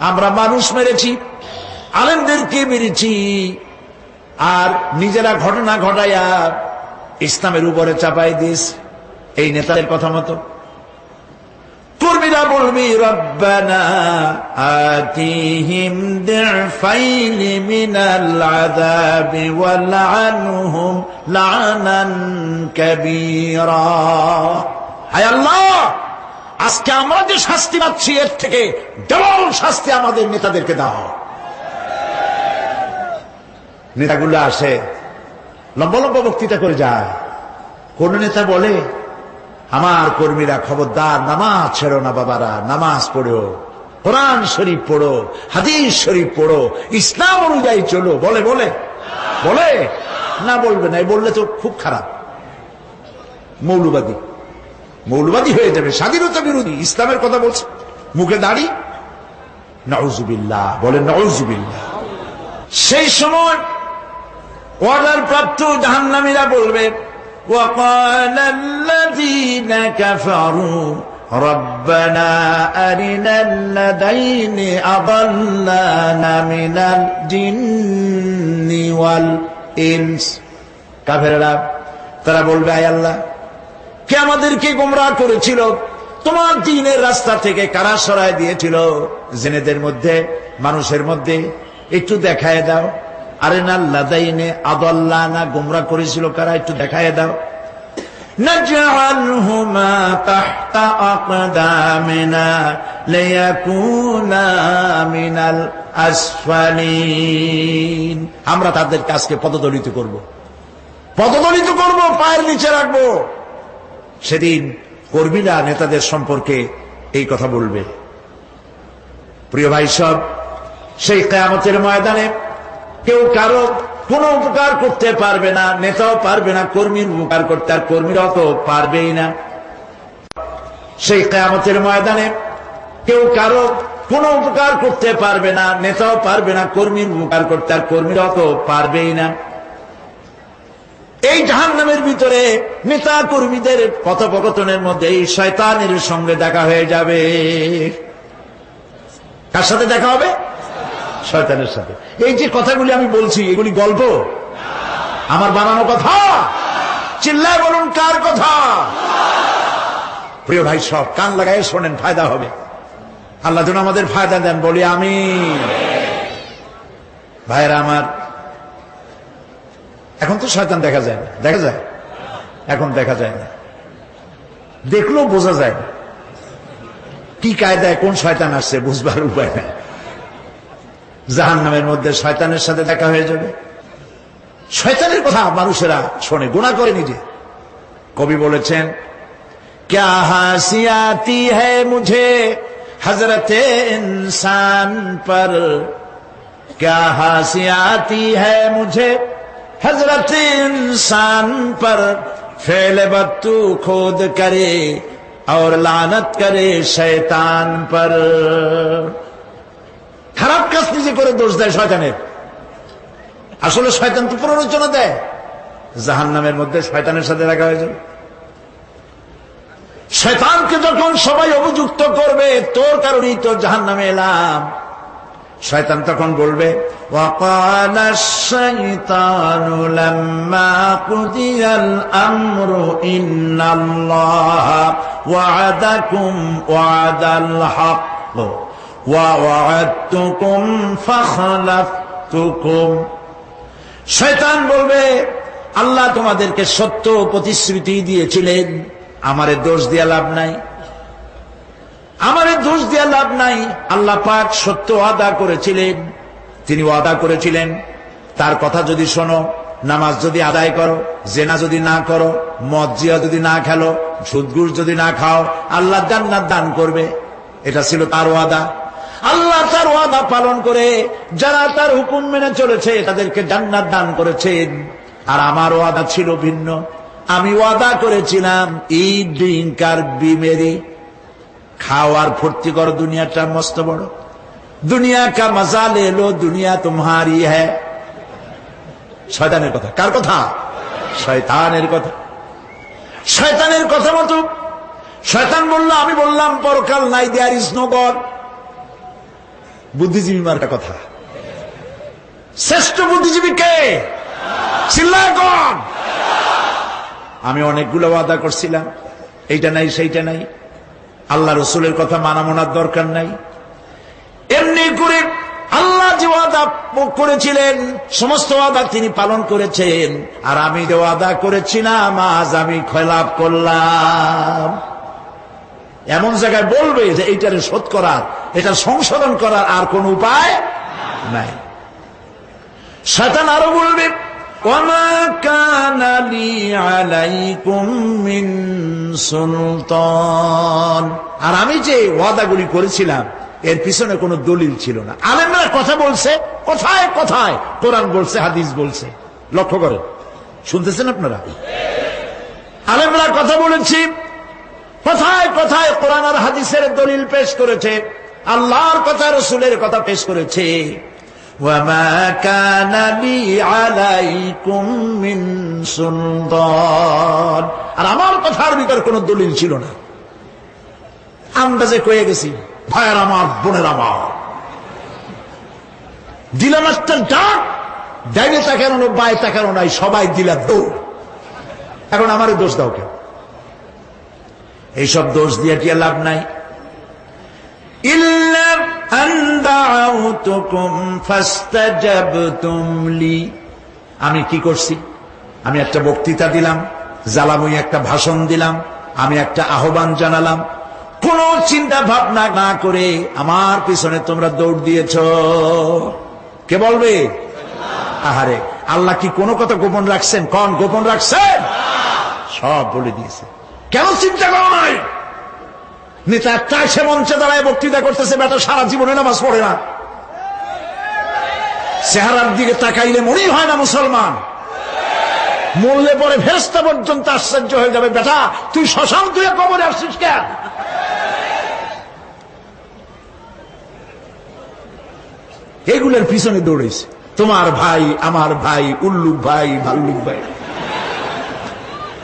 আমরা মানুষ মেরেছি, আলেমদেরকে মেরেছি, আর নিজেরা ঘটনা ঘটাইয়া ইসলামের উপরে চাপাই দিস এই নেতাদের কথা মতো। কর্মীরা বলবি, রব্বানা আতিহিম দি'ফাইনি মিনাল আযাবি ওয়ালআনহুম লা'নান কাবীরা। হায় আল্লাহ, আজকে আমরা যে শাস্তি পাচ্ছি এর থেকে ডবল শাস্তি আমাদের নেতাদেরকে দাও। নেতাগুলো আসে, লম্বা লম্বা বক্তৃতা করে যায়। কোন নেতা বলে, আমার কর্মীরা খবরদার, নামাজ ছেড়ো না বাবারা, নামাজ পড়ো, কোরআন শরীফ পড়ো, হাদিস শরীফ পড়ো, ইসলাম অনুযায়ী চলো। বলে বলে বলে না, বলবে না। বললে তো খুব খারাপ, মৌলবাদী হয়ে যাবে, স্বাধীনতা বিরোধী। ইসলামের কথা বলছে, মুখে দাড়ি, নাউজুবিল্লাহ, বলে নাউজুবিল্লাহ। সেই সময় অর্ডার প্রাপ্ত জাহান্নামীরা বলবে, وقال الذين كفروا ربنا أرنا الذين أضلانا من الجن والإنس। কাফেররা তারা বলবে, আয় আল্লাহ, কে আমাদেরকে গোমরাহ করেছিল, তোমার দ্বীনের রাস্তা থেকে কারা সরায় দিয়েছিল, জিনেদের মধ্যে, মানুষের মধ্যে, একটু দেখায় দাও। আরিনাল্লাযাইনে আদাল্লানা, গোমরাহ করেছিল কারা, একটু দেখায় দাও। নাজআলহুমা তাহতা আকদামিনা লিয়াকুনা মিনাল আসফালিন। আমরা তাদের কাজকে পদদলিত করব, পায়ের নিচে রাখবো। সেদিন কর্মীরা নেতাদের সম্পর্কে এই কথা বলবে। প্রিয় ভাই সব, সেই কিয়ামতের ময়দানে কেউ কারো কোনো উপকার করতে পারবে না, নেতাও পারবে না কর্মীর উপকার করতে, আর কর্মীরাও তো পারবেই না। সেই কিয়ামতের ময়দানে কেউ কারো কোনো উপকার করতে পারবে না, নেতাও পারবে না কর্মীর উপকার করতে, আর কর্মীরাও তো পারবেই না। এই জাহান্নামের ভিতরে নেতা কর্মীদের কথোপকথনের মধ্যে এই শয়তানের সঙ্গে দেখা হয়ে যাবে। কার সাথে দেখা হবে? শয়তানের সাথে। এই যে কথাগুলি আমি বলছি, এগুলি গল্প, আমার বানানো কথা? চিল্লায় বলুন কার কথা? প্রিয় ভাই, সব কান লাগায় শোনেন, ফায়দা হবে। আল্লাহ যেন আমাদের ফায়দা দেন, বলি আমিন। ভাইরা আমার, এখন তো শয়তান দেখা যায় না, দেখা যায়? এখন দেখা যায় না, দেখলেও বোঝা যায় না কি কায়দায় কোন শয়তান আসছে, বুঝবার উপায় নাই। জাহান্নামের মধ্যে শয়তানের সাথে দেখা হয়ে যাবে। শয়তানের কথা মানুষেরা শোনে, গুনাহ করে নিজে। কবি বলেছেন, क्या हंसी आती है मुझे हजरत इंसान पर, क्या हंसी आती है मुझे हजरत इंसान पर, फेल बत्तू खोद करे और लानत करे शैतान पर। খারাপ কাজ নিজে করে দোষ দেয় শয়তানের। আসলে শয়তান তো প্ররোচনা দেয়। জাহান্নামের মধ্যে শয়তানের সাথে দেখা হয়ে যাবে। শয়তানকে যখন সবাই অভিযুক্ত করবে, তোর কারণেই তো জাহান্নামে এলাম, শয়তান তখন বলবে, وَقَالَ الشَّيْطَانُ لَمَّا قُضِيَ الْأَمْرُ إِنَّ اللَّهَ وَعَدَكُمْ وَعْدَ الْحَقِّ وَوَعَدتُّكُمْ فَخَلَفْتُكُمْ। শয়তান বলবে, আল্লাহ তোমাদেরকে সত্য প্রতিশ্রুতি দিয়েছিলেন, আমারে দোষ দিয়া লাভ নাই, আমারে দোষ দিয়া লাভ নাই। আল্লাহ পাক সত্য ওয়াদা করেছিলেন, তিনি ওয়াদা করেছিলেন তার কথা যদি শোনো, নামাজ যদি আদায় করো, জেনা যদি না করো, মদ জিয়া যদি না খেলো, সুদঘুষ যদি না খাও, আল্লাহ জান্নাত দান করবে। এটা ছিল তার ওয়াদা। আল্লাহ তার ওয়াদা পালন করে যারা তার হুকুম মেনে চলেছে তাদেরকে জান্নাত দান করেছেন। আর আমার ওয়াদা ছিল ভিন্ন। আমি ওয়াদা করেছিলাম, ঈদ ড্রিঙ্ক আর বিমেরি, খাওয়ার ফুর্তি করো, দুনিয়াটা মস্ত বড়, দুনিয়া কা মজা লে লো, দুনিয়া তোমারি হ্যায়। শয়তানের কথা। কার কথা? শয়তানের কথা। শয়তানের কথা মতো শয়তান বলল, আমি বললাম পরকাল নাই, দেয়ার ইজ নো গড। বুদ্ধিজীবী মার্কা কথা। শ্রেষ্ঠ বুদ্ধিজীবী কে? চিল্লায় কোন? আমি অনেকগুলো ওয়াদা করছিলাম, এইটা নাই সেইটা নাই, আল্লাহ রসুলের কথা মানা মানার দরকার নাই। এমনি করে আল্লাহ যে ওয়াদা করেছিলেন সমস্ত ওয়াদা তিনি পালন করেছেন, আর আমি যে ওয়াদা করেছিলাম আজ আমি খেলাপ করলাম। এমন জায়গায় বলবে যে এইটারে শোধ করার, এটা সংশোধন করার আর কোন উপায় নাই। শয়তান আরো বলবে, ওয়ামা কানা লি আলাইকুম মিন সুলতান, আর আমি যে ওয়াদাগুলি করেছিলাম এর পিছনে কোনো দলিল ছিল না। আলেমরা কথা বলছে, কথায় কথায় কোরআন বলছে, হাদিস বলছে। লক্ষ্য করেন, শুনতেছেন আপনারা? আলেমরা কথা বলেছি, কথায় কথায় কোরআন আর হাদিসের দলিল পেশ করেছে, আল্লাহর কথা রসুলের কথা পেশ করেছে। ওয়ামা কানা লি আলাইকুম মিন সুলতান, আর আমার কথার ভিতর কোনো দলিল ছিল না। আমরা যে কয়ে গেছি, ভাইয়ের আমার, বোনের আমার, দিলাম একটা ডাক, ডাইনে তাকানো বাই তাকানো নাই, সবাই দিলা দৌড়। এখন আমারে দোষ দাও কেন? এইসব দোষ দিয়ে কি লাভ নাই। ইল্লা আন দাউতুকুম ফাস্তাজাবতুম লি, আমি কি করছি? আমি একটা বক্তৃতা দিলাম, জ্বালাময়ী একটা ভাষণ দিলাম, আমি একটা আহ্বান জানালাম, কোন চিন্তা ভাবনা না করে আমার পিছনে তোমরা দৌড় দিয়েছ। কে বলবে? আহারে, আল্লাহ কি কোনো কথা গোপন রাখছেন? কোন গোপন রাখছেন? সব বলে দিয়েছে। কেন চিন্তা করো নাই? নেতা একটা সে মঞ্চে দাঁড়ায় বক্তৃতা করতেছে, বেটা সারা জীবনে নামাজ পড়ে না, চেহারার দিকে তাকাইলে মনেই হয় না মুসলমান। মরলে পরে ফেরেশতা পর্যন্ত আশ্চর্য হয়ে যাবে, বেটা তুই শ্মশান তুই কবরে আসছিস কেন? এগুলোর পিছনে দৌড়েছে তোমার ভাই, আমার ভাই, উল্লুক ভাই, ভাল্লুক ভাই।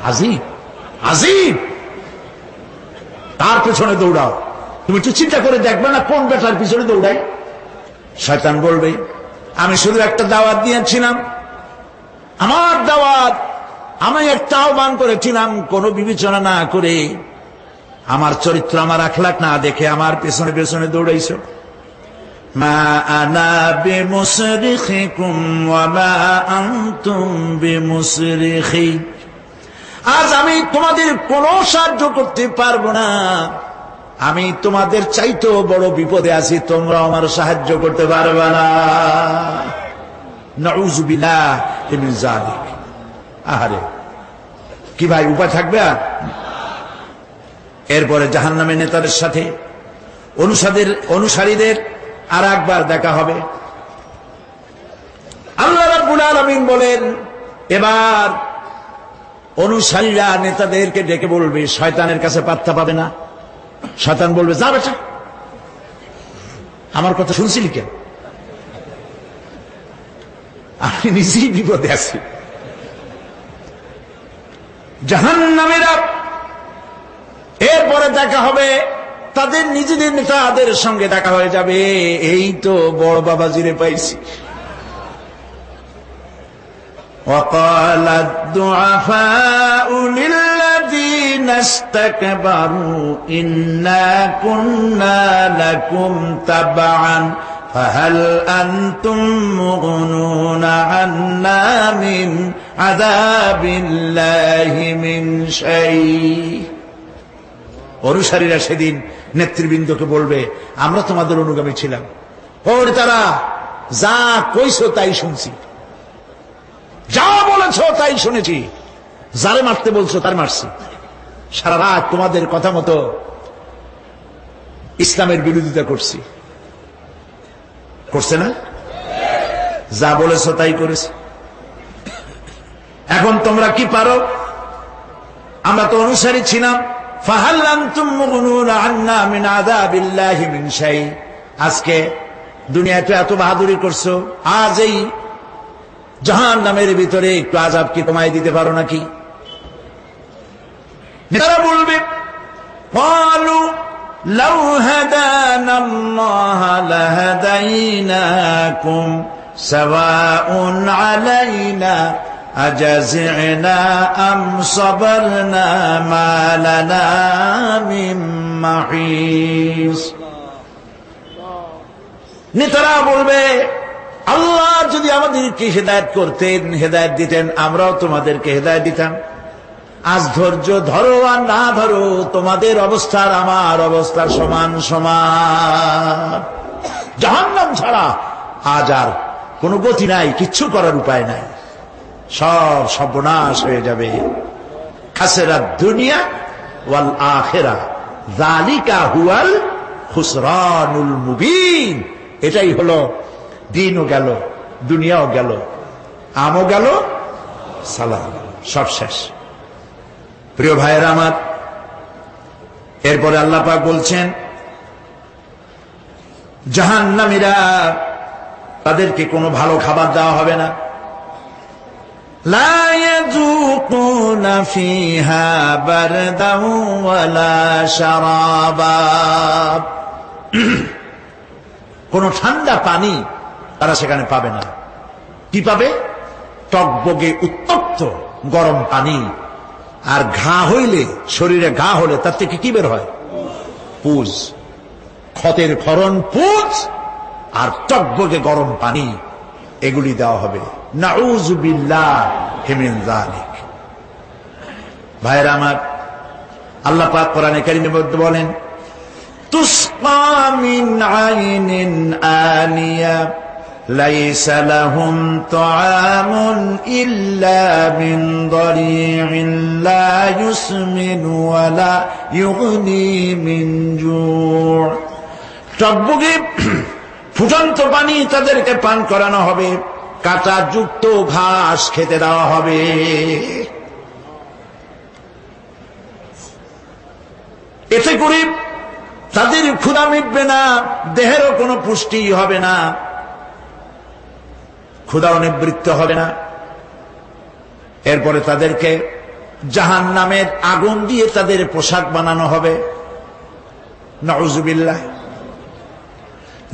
আজিব আজিব, তার পেছনে দৌড়াও। তুমি একটু চিন্তা করে দেখবে না কোন বেটার পিছনে দৌড়াই? শয়তান বলবে আমি শুধু একটা দাওয়াত দিয়েছিলাম, আমার দাওয়াত আমি একটা আহ্বান করেছিলাম, কোনো বিবেচনা না করে, আমার চরিত্র আমার আখলাক না দেখে আমার পেছনে পেছনে দৌড়াইছো। মা আনা বিমুসরিখিকুম ওয়া মা আনতুম বিমুসরিখি, আজ আমি তোমাদের কোনো সাহায্য করতে পারবো না। আমি তোমাদের চাইতেও বড় বিপদে আছি, তোমরা আমার সাহায্য করতে পারবে না। নাউযু বিল্লাহি মিন যালিক। আহারে কি ভাই, উপায় থাকবে? আর এরপরে জাহান্নামের নেতাদের সাথে অনুসারীদের আর একবার দেখা হবে। আল্লাহ রাব্বুল আলামিন বলেন, এবার অনুসারীরা নেতাদেরকে ডেকে বলবে, শয়তানের কাছে পাত্তা পাবে না। শয়তান বলবে, যা বেটা, আমার কথা শুনছিলি কেন? আমি নিজেই বিপদে আছি। জাহান্নামীরা এরপরে দেখা হবে, তাদের নিজেদের নেতাদের সঙ্গে দেখা হয়ে যাবে। এই তো বড় বাবাজিরে পাইছি। وقال الضعفاء للذين استكبروا إنا كنا لكم تبعا فهل أنتم مغنون عنا من عذاب الله من شيء। অনুসারীরা সেদিন নেতৃবৃন্দকে বলবে, আমরা তোমাদের অনুগামী ছিলাম, ওর তারা যা কইছো তাই শুনছি, যা বলেছো তাই শুনেছি, যারে মারতে বলছো তার মারছি, সারা রাত তোমাদের কথা মতো ইসলামের বিরোধিতা করছি। করছে না? যা বলেছো তাই করেছি। এখন তোমরা কি পারো? আমরা তো অনুসারী ছিলাম। ফাহাল আনতুম মুগনুনা আন্না মিন আযাবিল্লাহি মিন শাই। আজকে দুনিয়াতে এত বাহাদুরি করছো, আজ এই জাহান্নামের ভিতরে একটু আযাব কি তোমায় দিতে পারো নাকি? তারা বলবে, ক্বালু লাউ হাদানাল্লাহু লাহাদাইনাকুম সাওয়াউন আলাইনা আজাযিনা আম সাবারনা মা লানা মিন মাহিস। নেতারা বলবে, আল্লাহ যদি আমাদেরকে হেদায়েত করতেন, হেদায়েত দিতেন, আমরাও তোমাদেরকে হেদায়েত দিতাম। আজ ধৈর্য ধরো আর না ধরো, তোমাদের অবস্থা আর আমার অবস্থা সমান সমান। জাহান্নাম ছাড়া আজ আর কোনো গতি নাই, কিচ্ছু করার উপায় নাই, সব সর্বনাশ হয়ে যাবে। খাসিরাত দুনিয়া ওয়াল আখিরা যালিকা হুয়াল খুসরানুল মুবিন। এটাই হলো, দিনও গেল, দুনিয়াও গেল, আমও গেল, সালাম, সব শেষ। প্রিয় ভাইয়েরা আমার, এরপরে আল্লাহ পাক বলছেন, জাহান্নামীরা তাদেরকে কোনো ভালো খাবার দেওয়া হবে না। লা ইয়াযুকুনা ফিহা বারদাও ওয়ালা শারাবা। কোন ঠান্ডা পানি তারা সেখানে পাবে না। কি পাবে? টকবগে উত্তপ্ত গরম পানি। আর ঘা হইলে, শরীরে ঘা হলে তার থেকে কি বের হয়? পুজ, ক্ষতের ক্ষরণ পুজ আর টকবগে গরম পানি, এগুলি দেওয়া হবে। নাউযু বিল্লাহি মিন যালিক। ভাইরা আমার, আল্লাহ পাক কোরআনে কারীমের মধ্যে বলেন, তুসকা মিন আইনিন আনিয়া লাইসা লাহুম তাআমুন ইল্লা মিন দারি'in লা ইউসমিনু ওয়া লা ইউগনি মিন জু'। টকবগে ফুটন্ত পানি তাদেরকে পান করানো হবে, কাঁটা যুক্ত ঘাস খেতে দেওয়া হবে। এতে করে তাদের ক্ষুধা মিটবে না, দেহেরও কোনো পুষ্টি হবে না, ক্ষুধাও নিবৃত্ত হবে না। এরপরে তাদেরকে জাহান্নামের আগুন দিয়ে তাদের পোশাক বানানো হবে। নাউযুবিল্লাহ।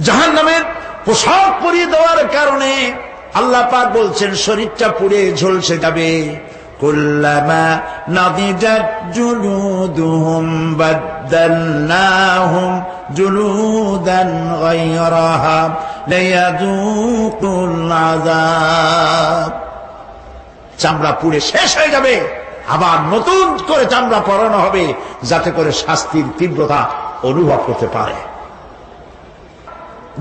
জাহান্নামের পোশাক পরিয়ে দেওয়ার কারণে আল্লাহ পাক বলছেন শরীরটা পুড়ে ঝলসে যাবে। কুল্লামা নাদিজাত জুলুদুহুম বাদদালনাহুম জুলুদান গায়রাহা লিয়াযুকুল আযাব। চামড়া পুড়ে শেষ হয়ে যাবে, আবার নতুন করে চামড়া পরানো হবে, যাতে করে শাস্তির তীব্রতা অনুভব করতে পারে।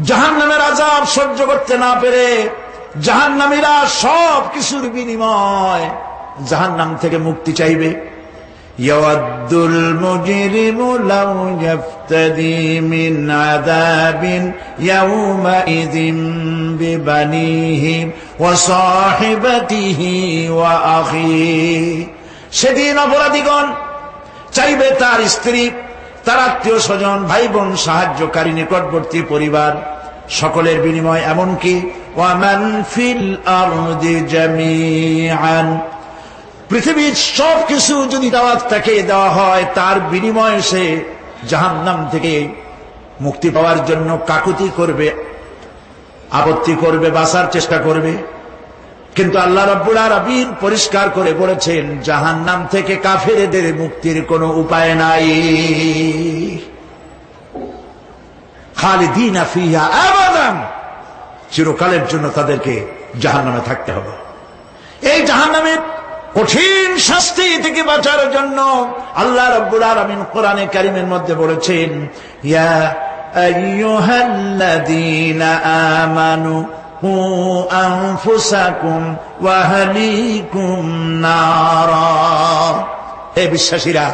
জাহান্নামের আযাব সহ্য করতে না পেরে জাহান্নামীরা সব কিছুর বিনিময় জাহান্নাম থেকে মুক্তি চাইবে। ইয়াওয়াদ্দুল মুজরিমু লাউ ইয়াফতাদি মিন আযাবিন ইয়াওমাইযিন বিবানিহি ওয়া সাহিবাতিহি ওয়া আখিহি। সেদিন অপরাধীগণ চাইবে তার স্ত্রী, তার আত্মীয় স্বজন, ভাই বোন, সাহায্যকারী, নিকটবর্তী পরিবার সকলের বিনিময়, এমনকি ওয়ামান ফিল আরদি জামিআন, পৃথিবীর সব কিছু যদি তাকে দেওয়া হয়, তার বিনিময়ে সে জাহান্নাম থেকে মুক্তি পাওয়ার জন্য কাকুতি করবে, আপত্তি করবে, বাঁচার চেষ্টা করবে। কিন্তু আল্লাহ রাব্বুল আলামিন পরিষ্কার করে বলেছেন জাহান্নাম থেকে কাফেরদের মুক্তির কোনো উপায় নাই। খালিদিনা ফিহা আবাদান, চিরকালের জন্য তাদেরকে জাহান্নামে থাকতে হবে। এই জাহান্নামের কঠিন শাস্তি থেকে বাঁচার জন্য আল্লাহ রাব্বুল আলামিন কোরআনে কারীমের মধ্যে বলেছেন ইয়া আইয়ুহাল্লাযীনা আমানু কু আনফুসাকুম ওয়া আহলিকুম নারা। হে বিশ্বাসীরা,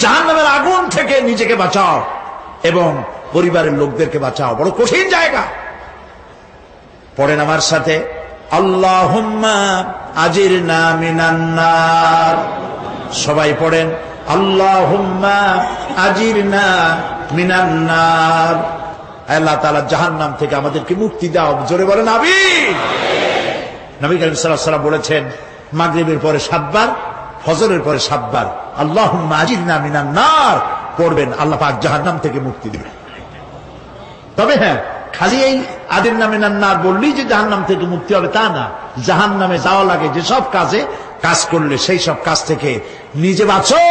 জাহান্নামের আগুন থেকে নিজেকে বাঁচাও এবং পরিবারের লোকদেরকে বাঁচাও। বড় কঠিন জায়গা। পড়েন আমার সাথে, আল্লাহুম্মা আজিরনা মিনান নার। সবাই পড়েন, আল্লাহুম্মা আজিরনা মিনান নার। আল্লাহ তাআলা জাহান্নাম থেকে আমাদেরকে মুক্তি দাও। জোরে বলেন আমিন। নবী করিম সাল্লাল্লাহু আলাইহি ওয়াসাল্লাম বলেছেন মাগরিবের পরে 7 বার, ফজরের পরে 7 বার আল্লাহুম্মা আজিরনা মিনান নার পড়বেন, আল্লাহ পাক জাহান্নাম থেকে মুক্তি দিবেন। তবে হ্যাঁ, খালি এই আজিরনা মিনান নার বললেই যে জাহান্নাম থেকে মুক্তি হবে তা না। জাহান্নামে যাওয়া লাগে যেসব কাজ করলে সেই সব কাজ থেকে নিজে বাঁচো,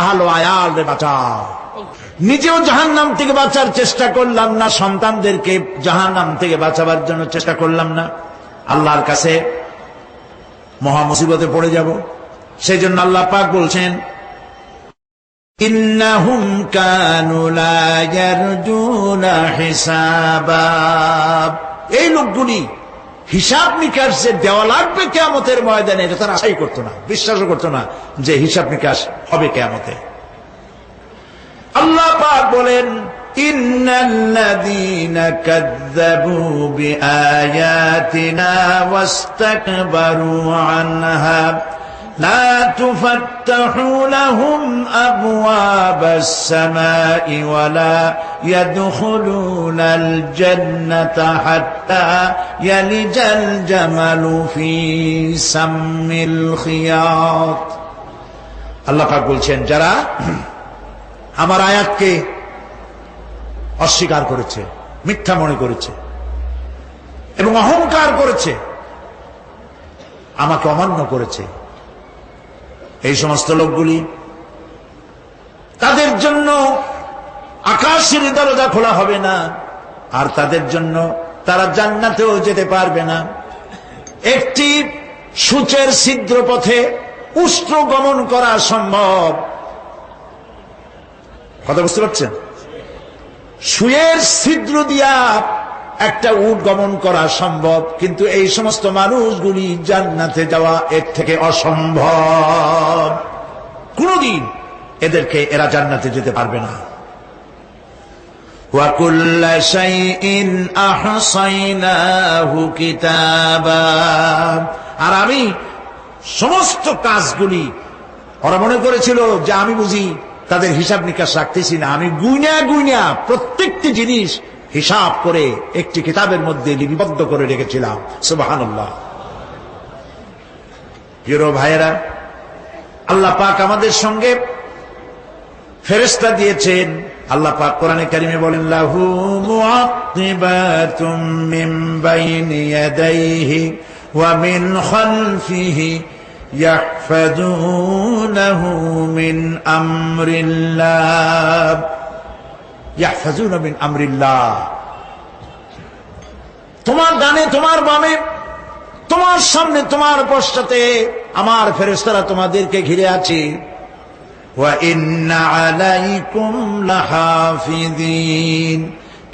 আহল আয়ালরে বাঁচাও। নিজেও জাহান্নাম থেকে বাঁচার চেষ্টা করলাম না, সন্তানদেরকে জাহান্নাম থেকে বাঁচাবার জন্য চেষ্টা করলাম না, আল্লাহর কাছে মহা মুসিবতে পড়ে যাব। সেই জন্য আল্লাহ পাক বলছেন ইন্নাহুম কানু লা ইয়ারজুনা হিসাবা। এই লোকগুলি হিসাব নিকাশ যে দেওয়া লাগবে কিয়ামতের ময়দানে, এটা তারা আশাই করতো না, বিশ্বাসও করতো না যে হিসাব নিকাশ হবে কিয়ামতে। আল্লাহ পাক বলেন ইন্নাল্লাযীনা কাযযাবু বিআয়াতিনা ওয়াস্তাকবারু আনহা লা তুফাত্তাহু লাহুম আবওয়াবাস সামাই ওয়া লা ইয়াদখুলুনাল জান্নাতা হাত্তা ইয়ালিজাল জামালু ফি সাম্মিল খিয়াত। আল্লাহ পাক বলছেন যারা আমার আয়াতকে অস্বীকার করেছে, মিথ্যা মনে করেছে এবং অহংকার করেছে, আমাকে অমান্য করেছে, এই সমস্ত লোকগুলি, তাদের জন্য আকাশের দরজা খোলা হবে না, আর তাদের জন্য তারা জান্নাতেও যেতে পারবে না। একটি সূচের ছিদ্র পথে উষ্ট্র গমন করা সম্ভব। কথা বুঝতে পারছেন? সুয়ের ছিদ্র দিয়া একটা উট গমন করা সম্ভব, কিন্তু এই সমস্ত মানুষগুলি জান্নাতে যাওয়া এর থেকে অসম্ভব। কোনদিন এরা জান্নাতে যেতে পারবে না। وَكُلَّ شَيْءٍ أَحْصَيْنَاهُ كِتَابًا। আর আমি সমস্ত কাজগুলি, ওরা মনে করেছিল যে আমি বুঝি তাদের হিসাব নিকাশ রাখতেছি না, আমি গুইনা গুইনা প্রত্যেকটি জিনিস হিসাব করে একটি কিতাবের মধ্যে লিপিবদ্ধ করে রেখেছিলাম। সুবহানাল্লাহ। প্রিয় ভাইয়েরা, আল্লাহ পাক আমাদের সঙ্গে ফেরেশতা দিয়েছেন। আল্লাহ পাক কোরআনে কারিমে বলেন, লাহু মুআক্কিবাতুম মিন বাইনি ইয়াদাইহি ওয়া মিন খালফিহি ইয়াহফাজুনাহু মিন আমরিল্লাহ। ইয়াহফাজুনা মিন আমরিল্লাহ। তোমার ডানে, তোমার বামে, তোমার সামনে, তোমার পশ্চাতে আমার ফেরেশতারা তোমাদেরকে ঘিরে আছে। ওয়া ইন্না আলাইকুম লাহাফিযিন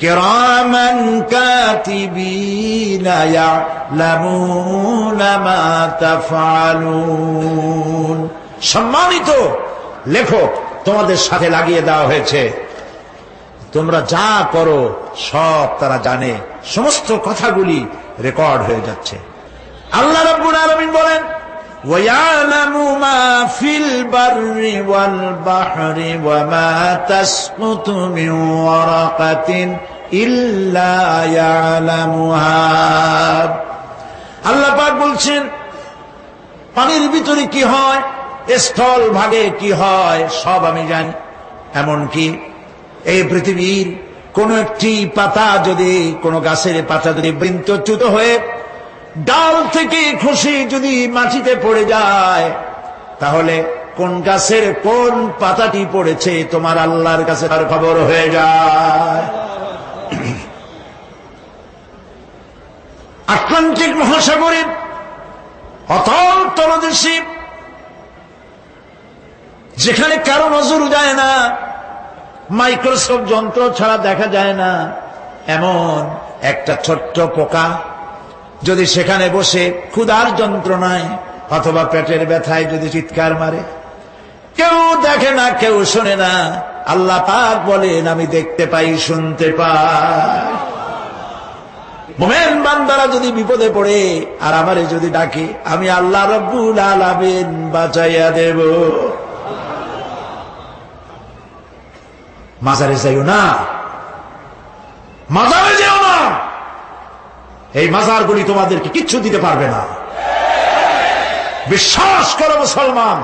কিরামান কাতিবিন ইয়ালামুনা মা তাফআলুন। সম্মানিত লেখক তোমাদের সাথে লাগিয়ে দেওয়া হয়েছে, তোমরা যা করো সব তারা জানে, সমস্ত কথাগুলি রেকর্ড হয়ে যাচ্ছে। আল্লাহ রাব্বুল আলামিন বলেন, ওয়ায়ালামু মা ফিল বাররি ওয়াল বাহরি ওয়া মা তাসকুতু মিন ওয়ারাকাতিন ইল্লা ইয়ালামুহা। আল্লাহ পাক বলছেন, পানির ভিতরে কি হয়, স্থল ভাগে কি হয়, সব আমি জানি। এমনকি এই পৃথিবীর কোন একটি পাতা যদি, কোন গাছের পাতা যদি বৃন্তচ্যুত হয়ে ডাল থেকে খসে যদি মাটিতে পড়ে যায়, তাহলে কোন গাছের কোন পাতাটি পড়েছে তোমার আল্লাহর কাছে তার খবর হয়ে যায়। আটলান্টিক মহাসাগরে অতল তলদেশে, যেখানে কারো নজর যায় না, মাইক্রোস্কোপ যন্ত্র ছাড়া দেখা যায় না, এমন একটা ছোট্ট পোকা যদি সেখানে বসে ক্ষুধার যন্ত্রণায় অথবা পেটের ব্যথায় যদি চিৎকার মারে, কেউ দেখে না, কেউ শোনে না, আল্লাহ পাক বলেন আমি দেখতে পাই, শুনতে পাই। মুমিন বান্দারা যদি বিপদে পড়ে আর আমারে যদি ডাকে, আমি আল্লাহ রব্বুল আলামিন বাঁচাইয়া দেব। মাজারে যাইও না, মাজারে যেও না, এই মাজারগুলি তোমাদেরকে কিচ্ছু দিতে পারবে না। বিশ্বাস করো মুসলমান,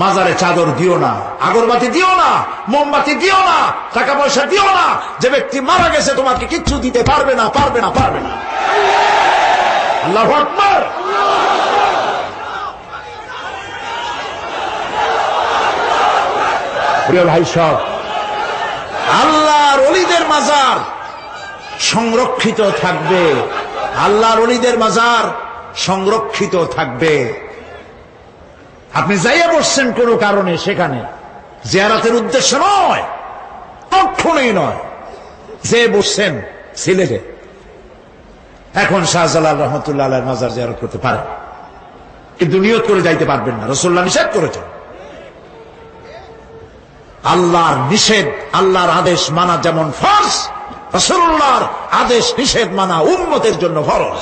মাজারে চাদর দিও না, আগরবাতি দিও না, মোমবাতি দিও না, টাকা পয়সা দিও না। যে ব্যক্তি মারা গেছে তোমাকে কিচ্ছু দিতে পারবে না, পারবে না, পারবে না। আল্লাহু আকবার। প্রিয় ভাই সব, আল্লাহর ওলিদের মাজার সংরক্ষিত থাকবে, আল্লাহর ওলিদের মাজার সংরক্ষিত থাকবে। আপনি যাইয়া বসছেন কোন কারণে, সেখানে জিয়ারতের উদ্দেশ্য নয়, কখনোই নয়। যে বসছেন সিলেটে, এখন শাহজালাল রহমতুল্লাহ আলাইহির মাজার জিয়ারত করতে পারেন, কিন্তু নিয়ত করে যাইতে পারবেন না, রাসূলুল্লাহ নিষেধ করেছেন। আল্লাহর নিষেধ, আল্লাহর আদেশ মানা যেমন ফরজ, রাসূলুল্লাহর আদেশ নিষেধ মানা উম্মতের জন্য ফরজ।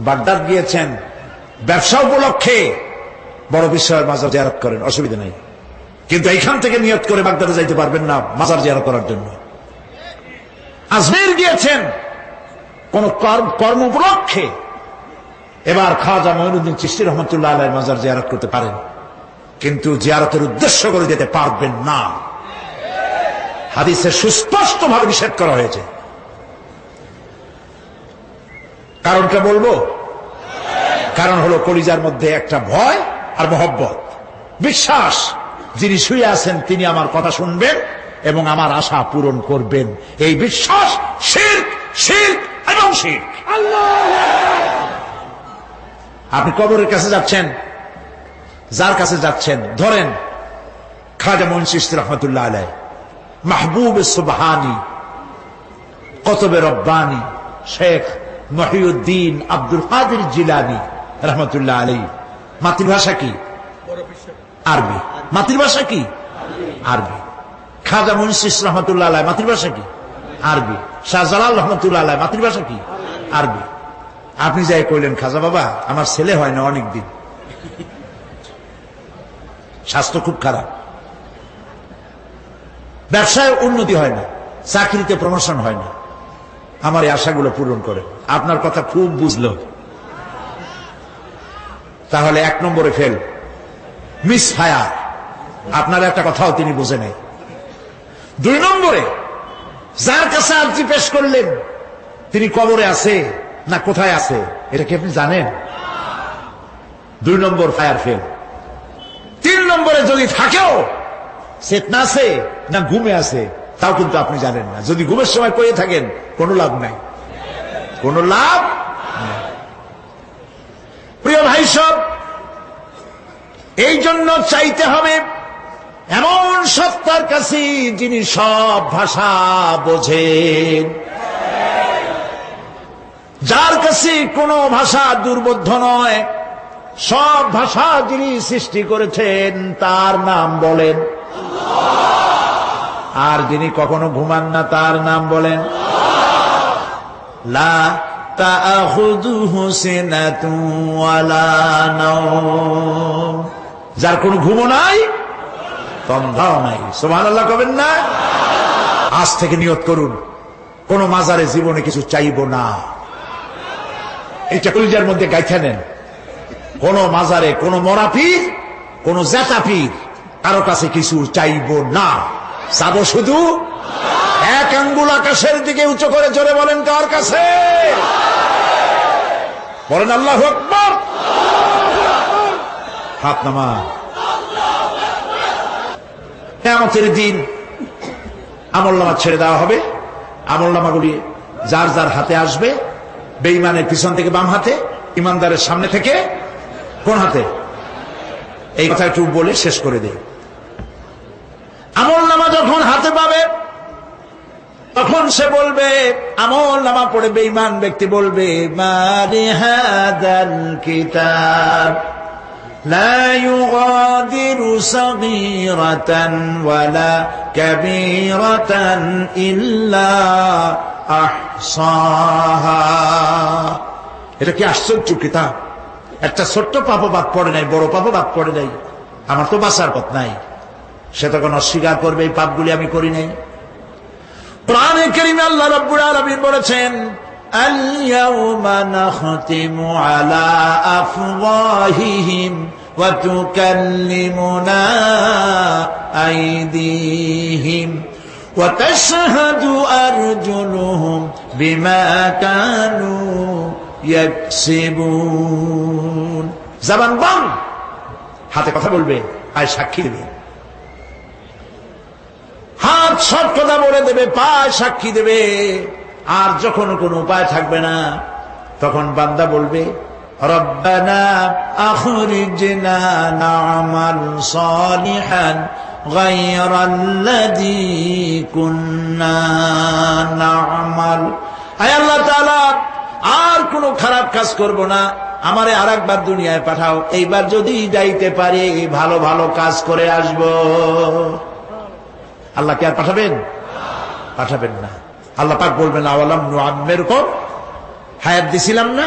বাগদাদ গিয়েছেন ব্যবসা উপলক্ষে, বড় বিশ্বের মাজার জিয়ারত করেন, অসুবিধা নেই, কিন্তু এইখান থেকে নিয়ত করে বাগদাদে যাইতে পারবেন না মাজার জিয়ারত করার জন্য। আজমির গিয়েছেন কোন কর্ম উপলক্ষে, এবার খাজা মঈনুদ্দিন চিশতি রহমতুল্লাহ আলাইহির মাজার জিয়ারত করতে পারেন, কিন্তু জিয়ারতের উদ্দেশ্য করে যেতে পারবেন না। হাদিসে সুস্পষ্ট ভাবে নিষেধ করা হয়েছে। কারণটা বলবো, কারণ হলো কলিজার মধ্যে একটা ভয় আর মহব্বত, বিশ্বাস, যিনি শুয়ে আছেন তিনি আমার কথা শুনবেন এবং আমার আশা পূরণ করবেন, এই বিশ্বাস শিরক, শিরক এবং শিরক। আপনি কবরের কাছে যাচ্ছেন, যার কাছে যাচ্ছেন, ধরেন খাজা মঈন চিশতি রহমতুল্লাহ আলাইহ, মাহবুব সুবহানি, কতবে রব্বানি, শেখ মহিউদ্দিন আব্দুল কাদের জিলানী রহমতুল্লাহ আলাইহ। মাতৃভাষা কি? আরবি। মাতৃভাষা কি? আরবি। খাজা মুন্সিস রহমতুল্লাহ আলাইহি মাতৃভাষা কি? আরবি। শাহজালাল রহমতুল্লাহ আলাইহি মাতৃভাষা কি? আরবি। আপনি যাই কইলেন, খাজা বাবা আমার ছেলে হয় না অনেকদিন, স্বাস্থ্য খুব খারাপ, ব্যবসায় উন্নতি হয় না, চাকরিতে প্রমোশন হয় না, আমার এই আশাগুলো পূরণ করে। আপনার কথা খুব বুঝলো, তাহলে 1 নম্বরে ফেল, মিস ফায়ার। আপনার একটা কথাও তিনি বুঝে নেই। 2 নম্বরে, যার কাছে আর্জি পেশ করলেন তিনি কবরে আছে না কোথায় আছে এটা কি আপনি জানেন? 2 নম্বর ফায়ার ফেল। 3 নম্বরে, যদি থাকেও চেতনা আছে না ঘুমে আছে তাও কিন্তু আপনি জানেন না। যদি ঘুমের সময় কয়ে থাকেন কোনো লাভ নাই, কোনো লাভ নাই। প্রিয় ভাই সব, এই জন্য চাইতে হবে এমন সত্তার কাছে যিনি সব ভাষা বোঝেন, যার কাছে কোনো ভাষা দুর্বোধ্য নয়, সব ভাষা যিনি সৃষ্টি করেছেন তার নাম বলেন, আর যিনি কখনো ঘুমান না তার নাম বলেন লা তাখুযুহু সিনাতুন ওয়ালা নাওম, যার কোনো ঘুমও নাই তন্দ্রাও নাই। সুবহানাল্লাহ কবেন না? আজ থেকে নিয়ত করুন, কোন মাজারে জীবনে কিছু চাইব না, এটা কলিজার মধ্যে গাইথা নেন। কোন মাজারে কোন মরা পীর, কোন জেতা পীর, কারো কাছে কিছু চাইব না, চাবো শুধু এক আঙ্গুল আকাশের দিকে উঁচু করে জোরে বলেন কার কাছে? বলেন আল্লাহু আকবার। হাত নামা। কিয়ামতের দিন আমলনামা ছেড়ে দেওয়া হবে, আমলনামাগুলি যার যার হাতে আসবে, বেঈমানের পিছন থেকে বাম হাতে, ইমানদারের সামনে থেকে কোন হাতে? এই কথা একটু বলে শেষ করে দেই। আমলনামা যখন হাতে পাবে তখন সে বলবে, আমলনামা পড়ে বেঈমান ব্যক্তি বলবে, মালি হাদাল কিতাব লা ইউগাদিরু সাগীরাতান ওয়ালা কাবীরাতান ইল্লা আহসাহা। এটা কি আশ্চর্য কিতাব! একটা ছোট্ট পাপও বাদ পড়ে নাই, বড় পাপও বাদ পড়ে নাই। আমার তো বাঁচার পথ নাই। সে তখন অস্বীকার করবে, এই পাপগুলি আমি করি নাই। কোরআনে কারীমে আল্লাহ রাব্বুল আলামিন বলেছেন, আল ইয়াউমা নাখতিমু আলা আফওয়াহিহিম ওয়া তুকাল্লিমুনা আইদিহিম ওয়া তাশহাদু আরজুলুহুম বিমা কানু ইয়াকসিবুন। জবান বন্ধ, হাতে কথা বলবে, পায়ে সাক্ষী দেবে। হাত সব কথা বলে দেবে, পায়ে সাক্ষী দেবে। আর যখন কোনো উপায় থাকবে না তখন বান্দা বলবে, রব্বানা আখরিজনা না'মাল সালিহান গায়রাল্লাযী কুন্না না'মাল। আয় আল্লাহ তাআলা, আর কোনো খারাপ কাজ করব না, আমারে আরেকবার দুনিয়ায় পাঠাও, এইবার যদি যাইতে পারি ভালো ভালো কাজ করে আসব। আল্লাহ কি আর পাঠাবেন? পাঠাবেন না। আল্লাহ পাক বলবেন, আওয়ালাম নুআম্মিরকুম, হায়াত দিছিলাম না,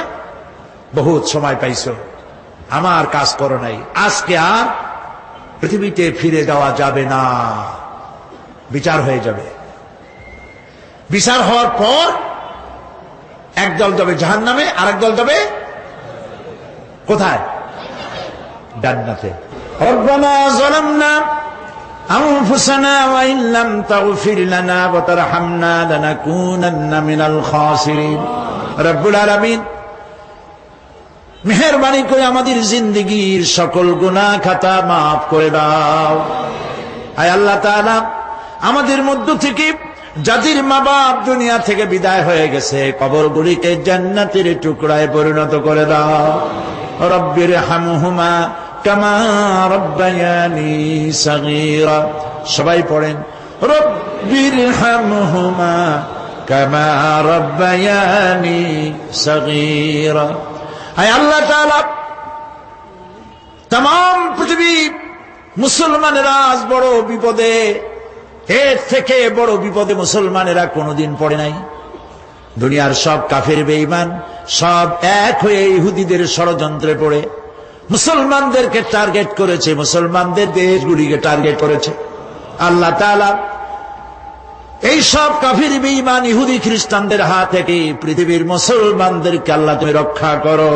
বহুত সময় পাইছো, আমার কাজ করো নাই, আজকে আর পৃথিবীতে ফিরে যাওয়া যাবে না, বিচার হয়ে যাবে। বিচার হওয়ার পর একদল যাবে জাহান্নামে, আরেক দল যাবে কোথায়? জান্নাতে। রব্বানা যালামনা আনফুসানা ওয়া ইন লাম তাগফির লানা ওয়া তারহামনা লানাকুনান্না মিনাল খাসিরিন। রব্বুল আলামিন, মেহেরবানি করে আমাদের জিন্দেগীর সকল গুনাহ খাতা মাফ করে দাও। আয় আল্লাহ তাআলা, আমাদের মধ্য থেকে যাদের মা বাপ দুনিয়া থেকে বিদায় হয়ে গেছে, কবরগুলিকে জান্নাতের টুকরায় পরিণত করে দাও। রব্বির হামহুমা কামা রব্বায়ানি সাগীরা। সবাই পড়েন, রব্বির হামহুমা কামা রব্বায়ানি সাগীরা। আয় আল্লাহ তাআলা, तमाम पृथ्वी मुसलमानेरा आज बड़ो विपदे এর থেকে বড় বিপদে মুসলমানেরা কোনোদিন পড়ে নাই। দুনিয়ার সব কাফের বেঈমান সব এক হয়ে ইহুদিদের ষড়যন্ত্রে পড়ে মুসলমানদেরকে টার্গেট করেছে, মুসলমানদের দেশগুলিকে টার্গেট করেছে। আল্লাহ তাআলা এই সব কাফির বেঈমান ইহুদি খ্রিস্টানদের হাত থেকে পৃথিবীর মুসলমানদেরকে আল্লাহ তুমি রক্ষা করো,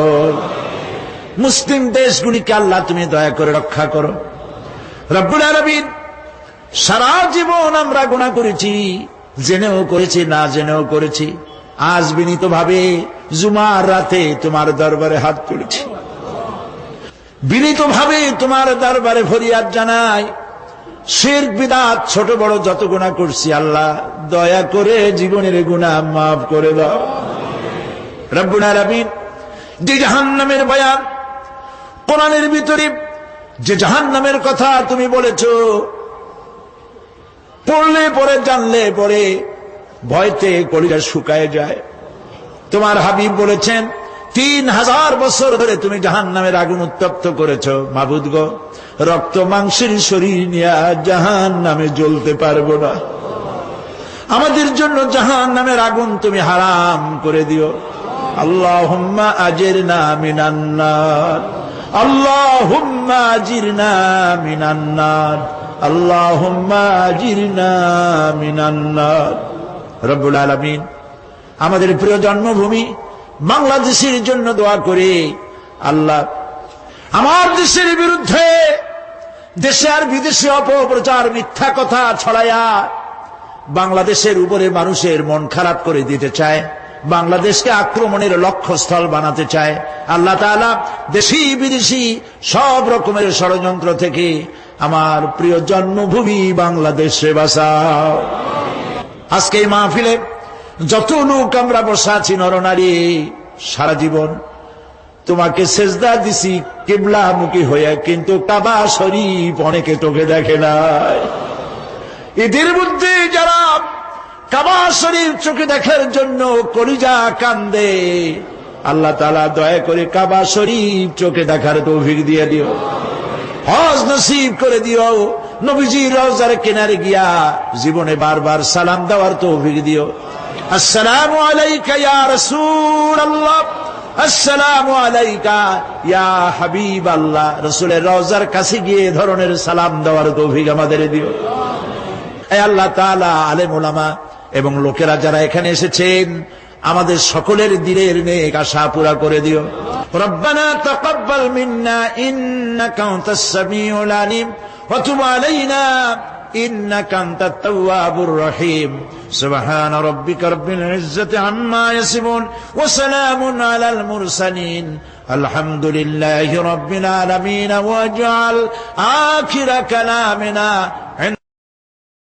মুসলিম দেশগুলিকে আল্লাহ তুমি দয়া করে রক্ষা করো। রব্বুল আলামিন, সারা জীবন আমরা গুনাহ করেছি, জেনেও করেছি না জেনেও করেছি। আজ বিনীতভাবে জুমার রাতে তোমার দরবারে হাত তুলেছি, বিনীতভাবে তোমার দরবারে ফরিয়াদ জানাই, শিরক বিদআত ছোট বড় যত গুনাহ করছি আল্লাহ দয়া করে জীবনের গুনাহ মাফ করে দাও। রব্বুল আলামিন, যে জাহান্নামের বয়ান কোরআনের ভিতরে, যে জাহান্নামের কথা তুমি বলেছো, পড়লে পরে জানলে পরে ভয়তে কলিজা শুকায় যায়। তোমার হাবিব বলেছেন 3000 বছর ধরে তুমি জাহান্নামের আগুন উত্তপ্ত করেছো। মাবুদ গো, রক্ত মাংসের শরীর নিয়ে জাহান্নামে জ্বলতে পারবো না, আমাদের জন্য জাহান্নামের আগুন তুমি হারাম করে দিও। আল্লাহুম্মা আজিরনা মিনান নার, আল্লাহুম্মা আজিরনা মিনান নার, আল্লাহুম্মা আজিরনা মিনান নার। রব্বুল আলামিন, আমাদের প্রিয় জন্মভূমি বাংলাদেশের জন্য দোয়া করে আল্লাহ আমার দেশের বিরুদ্ধে দেশে আর বিদেশে অপপ্রচার মিথ্যা কথা ছড়ায়া বাংলাদেশের উপরে মানুষের মন খারাপ করে দিতে চায়, বাংলাদেশকে আক্রমণের লক্ষ্যস্থল বানাতে চায়। আল্লাহ তাআলা দেশি বিদেশি সব রকমের ষড়যন্ত্র থেকে আমার প্রিয় জন্মভূমি বাংলাদেশে বাঁচাও। আজকে এই মাহফিলে যত লোক আমরা বসা আছি নরনারী, সারা জীবন তোমাকে সেজদা দিছি কিবলামুখী হয়ে, কিন্তু কাবা শরীফ অনেকে চোখে দেখে নাই। এদের মধ্যে যারা কাবা শরীফ চোখে দেখার জন্য কলিজা কান্দে, আল্লাহ তাআলা দয়া করে কাবা শরীফ চোখে দেখার তৌফিক দিয়ে দিও, হজ নসিব করে দিও, নবীজির রওজার কিনারে গিয়া জীবনে বারবার সালাম দেওয়ার তৌফিক দিও। আসসালামু আলাইকা ইয়া রাসূলুল্লাহ, আসসালামু আলাইকা ইয়া হাবিবাল্লাহ। রাসূলের রওজার কাছে গিয়ে ধরনের সালাম দেওয়ার তৌফিক আমাদের দিও। হে আল্লাহ তাআলা, আলেম ওলামা এবং লোকেরা যারা এখানে এসেছেন আমাদের সকলের দিলের নেক আশা পুরা করে দিও। রব্বানা তাকাব্বাল মিন্না ইন্নাকা আনতাস সামিউল আলিম ওয়া তুব আলাইনা ইন্নাকা আনতাত তাওয়াবুর রহিম। সুবহান রাব্বিকা রাব্বিল ইজ্জাতি আম্মা ইয়াসিফুন ওয়া সালামুন আলাল মুরসালিন আলহামদুলিল্লাহি রাব্বিল আলামিন ওয়াজআল আখিরা কালামিনা